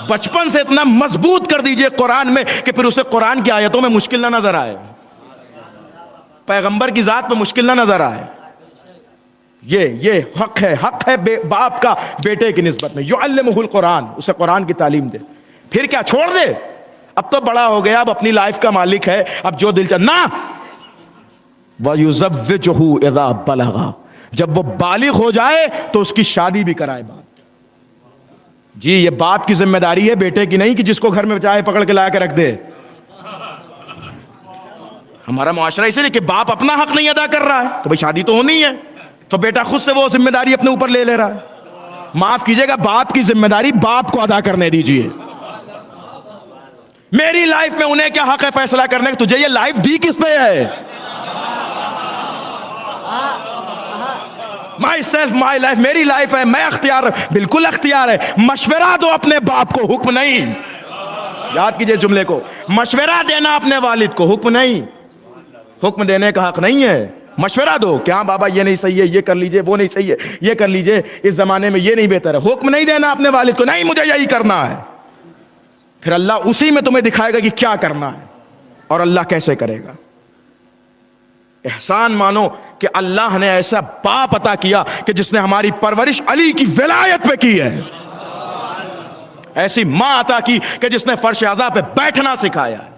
بچپن سے اتنا مضبوط کر دیجئے قرآن میں کہ پھر اسے قرآن کی آیتوں میں مشکل نہ نظر آئے، پیغمبر کی ذات میں مشکل نہ نظر آئے. یہ حق ہے باپ کا بیٹے کی نسبت میں. یعلمہ القرآن، اسے قرآن کی تعلیم دے. پھر کیا چھوڑ دے؟ اب تو بڑا ہو گیا، اب اپنی لائف کا مالک ہے، اب جو دل چاہے. نہ، وَيُزَوِّجُهُ إِذَا بَلَغَ، جب وہ بالغ ہو جائے تو اس کی شادی بھی کرائے باپ. جی یہ باپ کی ذمہ داری ہے، بیٹے کی نہیں کہ جس کو گھر میں چاہے پکڑ کے لا کے رکھ دے. ہمارا معاشرہ اسی لیے کہ باپ اپنا حق نہیں ادا کر رہا ہے تو بھائی شادی تو ہونی ہے، تو بیٹا خود سے وہ ذمہ داری اپنے اوپر لے رہا ہے. معاف کیجئے گا، باپ کی ذمہ داری باپ کو ادا کرنے دیجئے. میری لائف میں انہیں کیا حق ہے فیصلہ کرنے کا؟ تجھے یہ لائف دی کس نے ہے؟ مائی سیلف مائی لائف، میری لائف ہے، میں اختیار. بالکل اختیار ہے، مشورہ دو اپنے باپ کو، حکم نہیں. یاد کیجئے جملے کو، مشورہ دینا اپنے والد کو، حکم نہیں. حکم دینے کا حق نہیں ہے، مشورہ دو کہ ہاں بابا یہ نہیں صحیح ہے، یہ کر لیجئے، وہ نہیں صحیح ہے، یہ کر لیجئے، اس زمانے میں یہ نہیں بہتر ہے. حکم نہیں دینا اپنے والد کو، نہیں مجھے یہی کرنا ہے. پھر اللہ اسی میں تمہیں دکھائے گا کہ کیا کرنا ہے اور اللہ کیسے کرے گا. احسان مانو کہ اللہ نے ایسا باپ عطا کیا کہ جس نے ہماری پرورش علی کی ولایت پہ کی ہے، ایسی ماں عطا کی کہ جس نے فرش عزا پہ بیٹھنا سکھایا ہے.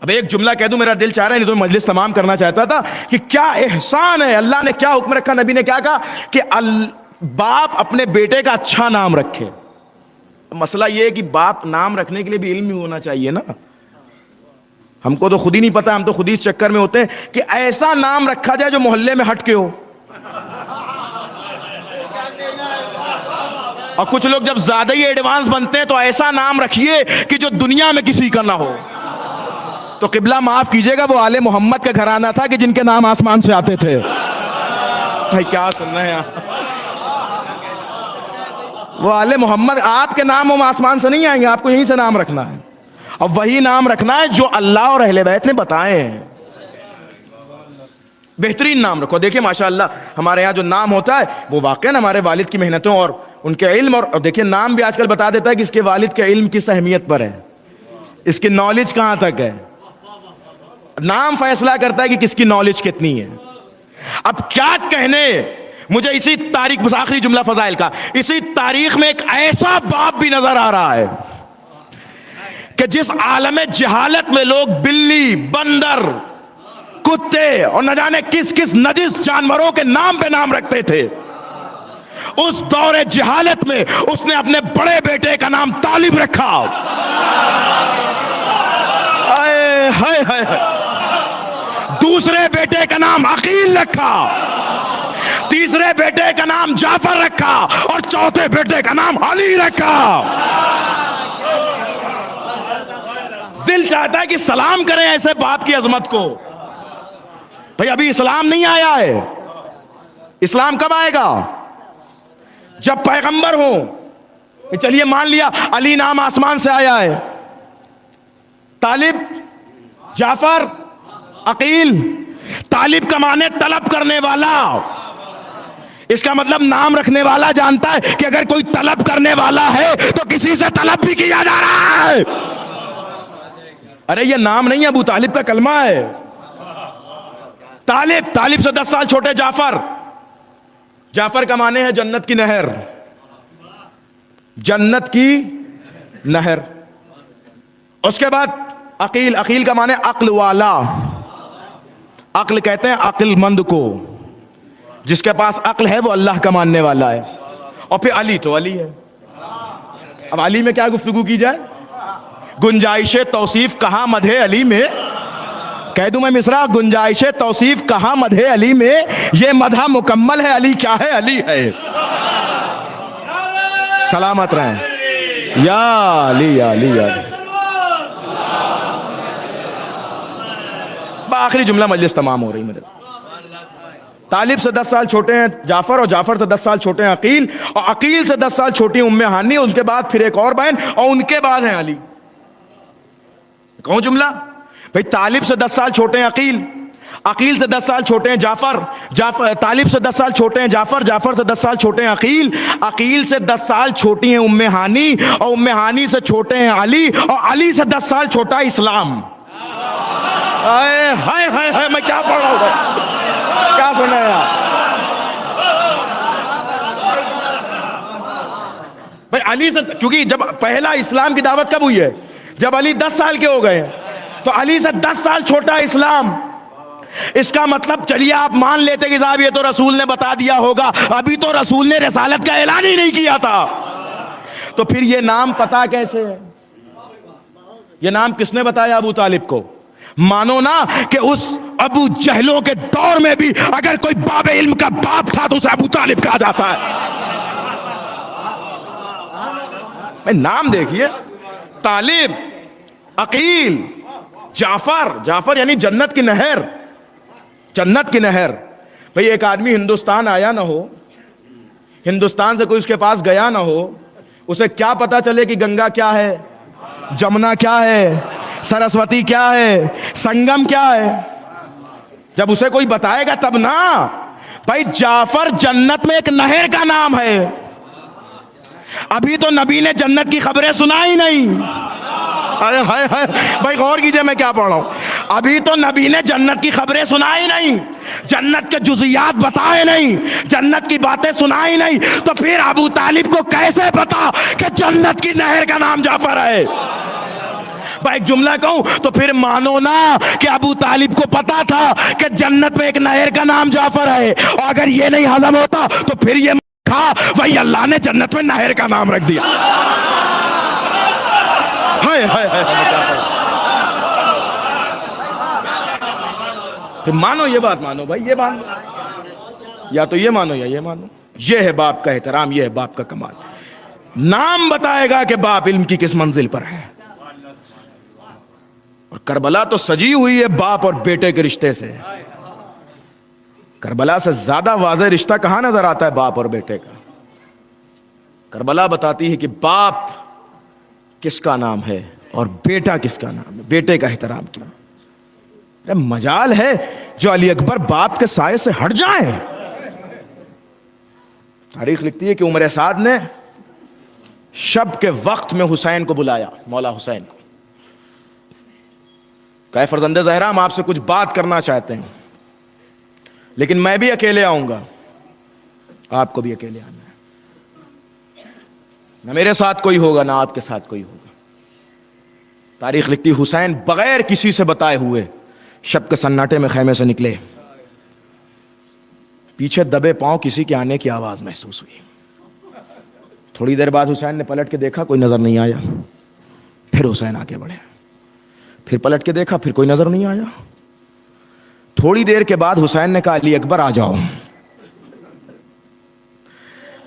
اب ایک جملہ کہہ دوں، میرا دل چاہ رہا ہے، نہیں تو مجلس تمام کرنا چاہتا تھا کہ کیا احسان ہے. اللہ نے کیا حکم رکھا، نبی نے کیا کہا کہ باپ اپنے بیٹے کا اچھا نام رکھے. مسئلہ یہ ہے کہ باپ نام رکھنے کے لیے بھی علم ہی ہونا چاہیے نا. ہم کو تو خود ہی نہیں پتا، ہم تو خود ہی اس چکر میں ہوتے ہیں کہ ایسا نام رکھا جائے جو محلے میں ہٹ کے ہو. اور کچھ لوگ جب زیادہ ہی ایڈوانس بنتے ہیں تو ایسا نام رکھیے کہ جو دنیا میں کسی کا نہ ہو. تو قبلہ معاف کیجئے گا، وہ آل محمد کا گھرانہ تھا کہ جن کے نام آسمان سے آتے تھے. بھائی کیا سن رہے ہیں آپ؟ وہ آل محمد، آپ کے نام آسمان سے نہیں آئیں گے، آپ کو یہیں سے نام رکھنا ہے، اور وہی نام رکھنا ہے جو اللہ اور اہل بیت نے بتائے ہیں. بہترین نام رکھو. دیکھیں ماشاءاللہ ہمارے یہاں جو نام ہوتا ہے وہ واقعاً ہمارے والد کی محنتوں اور ان کے علم، اور دیکھیں نام بھی آج کل بتا دیتا ہے کہ اس کے والد کے علم کس اہمیت پر ہے، اس کی نالج کہاں تک ہے. نام فیصلہ کرتا ہے کہ کس کی نالج کتنی ہے. اب کیا کہنے، مجھے اسی تاریخ، بس آخری جملہ فضائل کا، اسی تاریخ میں ایک ایسا باپ بھی نظر آ رہا ہے کہ جس عالم جہالت میں لوگ بلی، بندر، کتے اور نہ جانے کس کس نجس جانوروں کے نام پہ نام رکھتے تھے، اس دور جہالت میں اس نے اپنے بڑے بیٹے کا نام طالب رکھا. ہائے ہائے ہائے. دوسرے بیٹے کا نام عقیل رکھا، تیسرے بیٹے کا نام جعفر رکھا، اور چوتھے بیٹے کا نام علی رکھا. دل چاہتا ہے کہ سلام کریں ایسے باپ کی عظمت کو. بھئی ابھی اسلام نہیں آیا ہے. اسلام کب آئے گا؟ جب پیغمبر ہوں. چلیے مان لیا علی نام آسمان سے آیا ہے، طالب، جعفر، عقیل. طالب کا معنی طلب کرنے والا. اس کا مطلب نام رکھنے والا جانتا ہے کہ اگر کوئی طلب کرنے والا ہے تو کسی سے طلب بھی کیا جا رہا ہے. ارے یہ نام نہیں ہے، ابو طالب کا کلمہ ہے. طالب سے 10 سال چھوٹے جعفر. جعفر کا معنی ہے جنت کی نہر. جنت کی نہر. اس کے بعد عقیل کا معنی عقل والا. عقل کہتے ہیں عقل مند کو، جس کے پاس عقل ہے وہ اللہ کا ماننے والا ہے. اور پھر علی تو علی ہے. اب علی میں کیا گفتگو کی جائے؟ گنجائش توصیف کہاں مدح علی میں. کہہ دوں میں مصرع، گنجائش توصیف کہاں مدح علی میں، یہ مدح مکمل ہے. علی کیا ہے؟ علی ہے. سلامت رہیں. یا علی یا علی یا علی. آخری جملہ، مجلس تمام ہو رہی میرے. طالب سے 10 سال چھوٹے ہیں جعفر، اور جعفر سے 10 سال چھوٹے ہیں عقیل، اور عقیل سے 10 سال چھوٹی ام ہانی، ان کے بعد پھر ایک اور بہن، اور ان کے بعد ہیں علی. کون جملہ؟ بھئی طالب سے 10 سال چھوٹے ہیں عقیل، عقیل سے 10 سال چھوٹے ہیں جعفر، طالب سے 10 سال چھوٹے ہیں جعفر سے 10 سال چھوٹے ہیں عقیل سے 10 سال چھوٹی ہیں ام ہانی، اور ام ہانی سے چھوٹے ہیں علی، اور علی سے 10 سال چھوٹا ہے اسلام۔ ہائے ہائے ہائے، میں کیا پڑھ رہا ہوں، کیا سنا ہے آپ بھائی؟ علی سے، کیونکہ جب پہلا اسلام کی دعوت کب ہوئی ہے؟ جب علی 10 سال کے ہو گئے، تو علی سے 10 سال چھوٹا ہے اسلام۔ اس کا مطلب چلیے آپ مان لیتے کہ صاحب یہ تو رسول نے بتا دیا ہوگا، ابھی تو رسول نے رسالت کا اعلان ہی نہیں کیا تھا، تو پھر یہ نام پتا کیسے ہے؟ یہ نام کس نے بتایا ابو طالب کو؟ مانو نا کہ اس ابو جہلوں کے دور میں بھی اگر کوئی باب علم کا باپ تھا تو اسے ابو طالب کہا جاتا ہے۔ نام دیکھیے، طالب، عقیل، جعفر یعنی جنت کی نہر، جنت کی نہر۔ بھئی ایک آدمی ہندوستان آیا نہ ہو، ہندوستان سے کوئی اس کے پاس گیا نہ ہو، اسے کیا پتا چلے کہ گنگا کیا ہے، جمنا کیا ہے، سرسوتی کیا ہے، سنگم کیا ہے؟ جب اسے کوئی بتائے گا تب نا۔ بھائی جعفر جنت میں ایک نہر کا نام ہے، ابھی تو نبی نے جنت کی خبریں سنائی نہیں۔ بھائی غور کیجئے میں کیا پڑھ رہا ہوں، ابھی تو نبی نے جنت کی خبریں سنائی نہیں، جنت کے جزیات بتائے نہیں، جنت کی باتیں سنائی نہیں، تو پھر ابو طالب کو کیسے پتا کہ جنت کی نہر کا نام جعفر ہے؟ بھائی ایک جملہ کہوں تو پھر مانو نا کہ ابو طالب کو پتا تھا کہ جنت میں ایک نہر کا نام جعفر ہے، اور اگر یہ نہیں ہضم ہوتا تو پھر یہ کھا وہی اللہ نے جنت میں نہر کا نام رکھ دیا۔ تو مانو یہ بات، مانو بھائی یہ مانو، یا تو یہ مانو یا یہ مانو۔ یہ ہے باپ کا احترام، یہ ہے باپ کا کمال۔ نام بتائے گا کہ باپ علم کی کس منزل پر ہے۔ اور کربلا تو سجی ہوئی ہے باپ اور بیٹے کے رشتے سے۔ کربلا سے زیادہ واضح رشتہ کہاں نظر آتا ہے باپ اور بیٹے کا؟ کربلا بتاتی ہے کہ باپ کس کا نام ہے اور بیٹا کس کا نام ہے، بیٹے کا احترام کیا۔ مجال ہے جو علی اکبر باپ کے سائے سے ہٹ جائیں۔ تاریخ لکھتی ہے کہ عمر سعد نے شب کے وقت میں حسین کو بلایا، مولا حسین کو، کہا فرزند زہرا ہم آپ سے کچھ بات کرنا چاہتے ہیں، لیکن میں بھی اکیلے آؤں گا، آپ کو بھی اکیلے آنا ہے، نہ میرے ساتھ کوئی ہوگا نہ آپ کے ساتھ کوئی ہوگا۔ تاریخ لکھتی حسین بغیر کسی سے بتائے ہوئے شب کے سناٹے میں خیمے سے نکلے، پیچھے دبے پاؤں کسی کے آنے کی آواز محسوس ہوئی۔ تھوڑی دیر بعد حسین نے پلٹ کے دیکھا، کوئی نظر نہیں آیا، پھر حسین آگے بڑھے، پھر پلٹ کے دیکھا، پھر کوئی نظر نہیں آیا۔ تھوڑی دیر کے بعد حسین نے کہا علی اکبر آ جاؤ،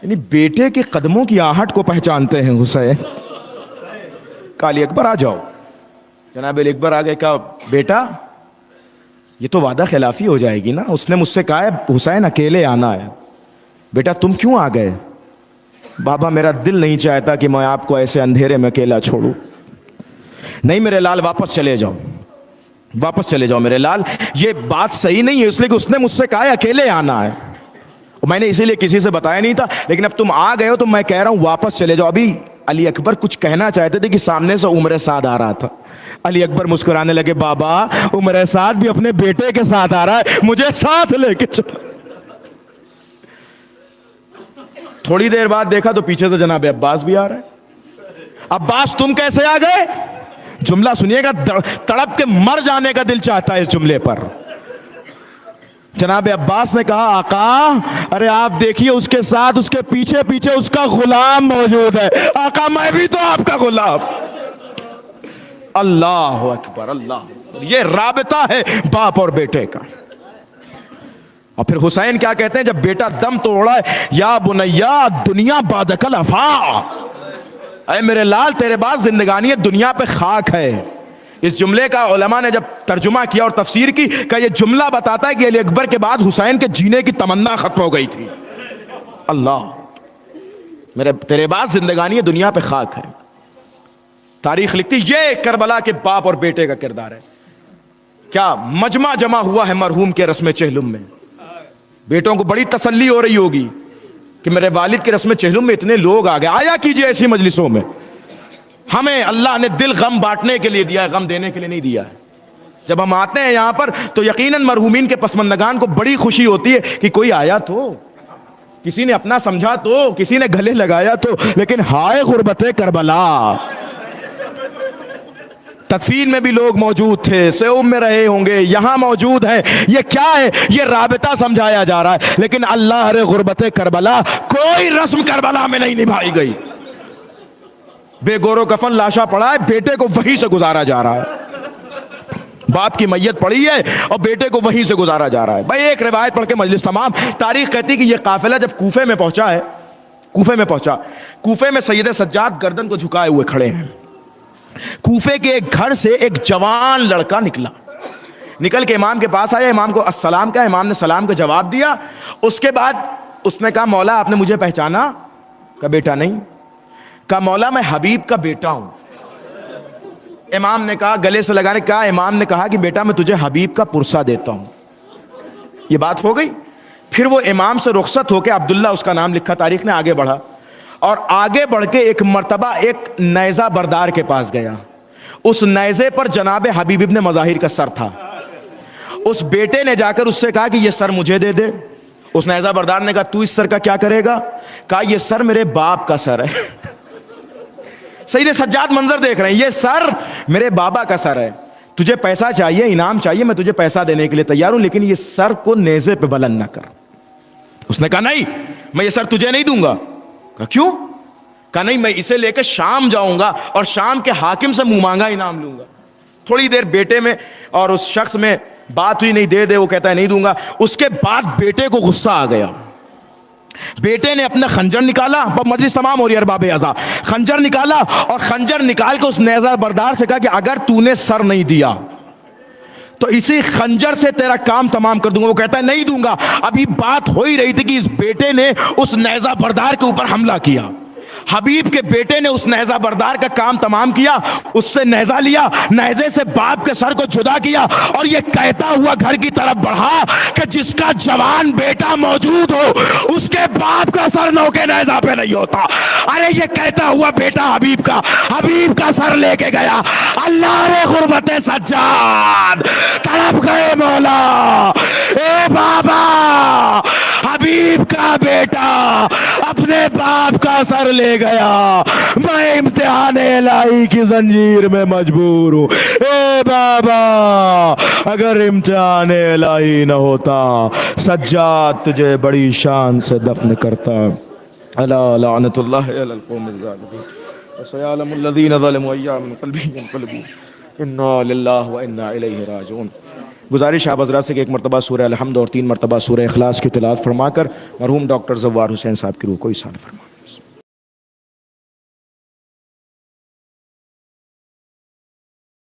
یعنی بیٹے کے قدموں کی آہٹ کو پہچانتے ہیں حسین۔ کہا علی اکبر آ جاؤ، جناب علی اکبر آ گئے، کہا بیٹا یہ تو وعدہ خلافی ہو جائے گی نا، اس نے مجھ سے کہا ہے حسین اکیلے آنا ہے، بیٹا تم کیوں آ گئے؟ بابا میرا دل نہیں چاہتا کہ میں آپ کو ایسے اندھیرے میں اکیلا چھوڑوں۔ نہیں میرے لال واپس چلے جاؤ، واپس چلے جاؤ میرے لال، یہ بات صحیح نہیں ہے، اس لیے کہ اس نے مجھ سے کہا ہے اکیلے آنا ہے، میں نے اسی لیے کسی سے بتایا نہیں تھا، لیکن اب تم آ گئے ہو تو میں کہہ رہا ہوں واپس چلے جاؤ۔ ابھی علی اکبر کچھ کہنا چاہتے تھے کہ سامنے سے عمر سعد آ رہا تھا۔ علی اکبر مسکرانے لگے، بابا عمر سعد بھی اپنے بیٹے کے ساتھ آ رہا ہے، مجھے ساتھ لے کے چلو۔ تھوڑی دیر بعد دیکھا تو پیچھے سے جناب عباس بھی آ رہا ہے۔ عباس تم کیسے آ گئے؟ جملہ سنیے گا، تڑپ کے مر جانے کا دل چاہتا ہے اس جملے پر۔ جناب عباس نے کہا آقا ارے آپ دیکھیے اس کے ساتھ، اس کے پیچھے پیچھے اس کا غلام موجود ہے۔ آقا میں بھی تو آپ کا غلام۔ اللہ اکبر، اللہ، یہ رابطہ ہے باپ اور بیٹے کا۔ اور پھر حسین کیا کہتے ہیں جب بیٹا دم توڑا ہے، یا بنیا دنیا بعدک الافا، اے میرے لال تیرے بعد زندگانی دنیا پہ خاک ہے۔ اس جملے کا علماء نے جب ترجمہ کیا اور تفسیر کی، کہ یہ جملہ بتاتا ہے کہ علی اکبر کے بعد حسین کے جینے کی تمنا ختم ہو گئی تھی۔ اللہ، میرے تیرے بعد زندگانی دنیا پہ خاک ہے۔ تاریخ لکھتی یہ کربلا کے باپ اور بیٹے کا کردار ہے۔ کیا مجمع جمع ہوا ہے مرحوم کے رسم چہلم میں. بیٹوں کو بڑی تسلی ہو رہی ہوگی کہ میرے والد کے رسم چہلم میں اتنے لوگ آ گئے. آیا کیجئے ایسی مجلسوں میں. ہمیں اللہ نے دل غم بانٹنے کے لیے دیا ہے, غم دینے کے لیے نہیں دیا ہے. جب ہم آتے ہیں یہاں پر تو یقیناً مرحومین کے پسماندگان کو بڑی خوشی ہوتی ہے کہ کوئی آیا تو, کسی نے اپنا سمجھا تو, کسی نے گلے لگایا تو. لیکن ہائے غربت کربلا, تدفین میں بھی لوگ موجود تھے, سیوم میں رہے ہوں گے, یہاں موجود ہیں. یہ کیا ہے؟ یہ رابطہ سمجھایا جا رہا ہے. لیکن اللہ رے غربت کربلا, کوئی رسم کربلا میں نہیں نبھائی گئی. بے گور و کفن لاشا پڑا ہے, بیٹے کو وہیں سے گزارا جا رہا ہے. باپ کی میت پڑی ہے اور بیٹے کو وہیں سے گزارا جا رہا ہے. بھائی ایک روایت پڑھ کے مجلس تمام. تاریخ کہتی ہے کہ یہ قافلہ جب کوفے میں پہنچا ہے, کوفے میں سید سجاد گردن کو جھکائے ہوئے کھڑے ہیں. کوفے کے ایک گھر سے ایک جوان لڑکا نکل کے امام کے پاس آیا. امام کو السلام کہا, امام نے سلام کا جواب دیا. اس کے بعد اس نے کہا مولا آپ نے مجھے پہچانا؟ کہا بیٹا نہیں. کہا مولا میں حبیب کا بیٹا ہوں. امام نے کہا گلے سے لگانے کہا, امام نے کہا کہ بیٹا میں تجھے حبیب کا پرسہ دیتا ہوں. یہ بات ہو گئی. پھر وہ امام سے رخصت ہو کے, عبداللہ اس کا نام لکھا تاریخ نے, آگے بڑھا اور آگے بڑھ کے ایک مرتبہ ایک نیزہ بردار کے پاس گیا. اس نیزے پر جناب حبیب ابن مظاہر کا سر تھا. اس بیٹے نے جا کر اس سے کہا کہ یہ سر مجھے دے دے. اس نیزہ بردار نے کہا تو اس سر کا کیا کرے گا؟ کہا یہ سر میرے باپ کا سر ہے. سید سجاد منظر دیکھ رہے ہیں, یہ سر میرے بابا کا سر ہے. تجھے پیسہ چاہیے, انعام چاہیے, میں تجھے پیسہ دینے کے لیے تیار ہوں, لیکن یہ سر کو نیزے پہ بلند نہ کر. اس نے کہا نہیں, میں یہ سر تجھے نہیں دوں گا. کہا کیوں؟ کہا نہیں, میں اسے لے کے شام جاؤں گا اور شام کے حاکم سے منہ مانگا انعام لوں گا. تھوڑی دیر بیٹے میں اور اس شخص میں بات ہوئی, نہیں دے دے, وہ کہتا ہے نہیں دوں گا. اس کے بعد بیٹے کو غصہ آ گیا. بیٹے نے اپنا خنجر نکالا, مجلس تمام ہو رہی ہے ارباب اعضاء, خنجر نکالا اور خنجر نکال کے اس نیزہ بردار سے کہا کہ اگر تو نے سر نہیں دیا تو اسی خنجر سے تیرا کام تمام کر دوں گا. وہ کہتا ہے نہیں دوں گا. ابھی بات ہو ہی رہی تھی کہ اس بیٹے نے اس نیزہ بردار کے اوپر حملہ کیا. حبیب کے بیٹے نے اس نیزہ بردار کا کام تمام کیا, اس سے نیزہ لیا, نیزے سے باپ کے سر کو جدا کیا اور یہ کہتا ہوا گھر کی طرف بڑھا کہ جس کا جوان بیٹا موجود ہو اس کے باپ کا سر نوکے نیزہ پہ نہیں ہوتا. ارے یہ کہتا ہوا بیٹا حبیب کا سر لے کے گیا. اللہ رے غربت سجاد تڑپ گئے مولا. اے بابا, حبیب کا بیٹا اپنے باپ کا سر لے گیا, میں امتحان الہی کی زنجیر میں مجبور ہوں. اے بابا, اگر امتحان الہی نہ ہوتا سجاد تجھے بڑی شان سے دفن کرتا. الا لعنت اللہ علی القوم الظالمین وسيعلم الذين ظلموا ايام من قلبهم ينقلبون انا للہ و انا الیہ راجعون. گزارش آپ حضرات سے کہ ایک مرتبہ سورہ الحمد اور 3 مرتبہ سورہ اخلاص کی تلاوت فرما کر مرحوم ڈاکٹر زوار حسین صاحب کی روح کو ایصال فرما.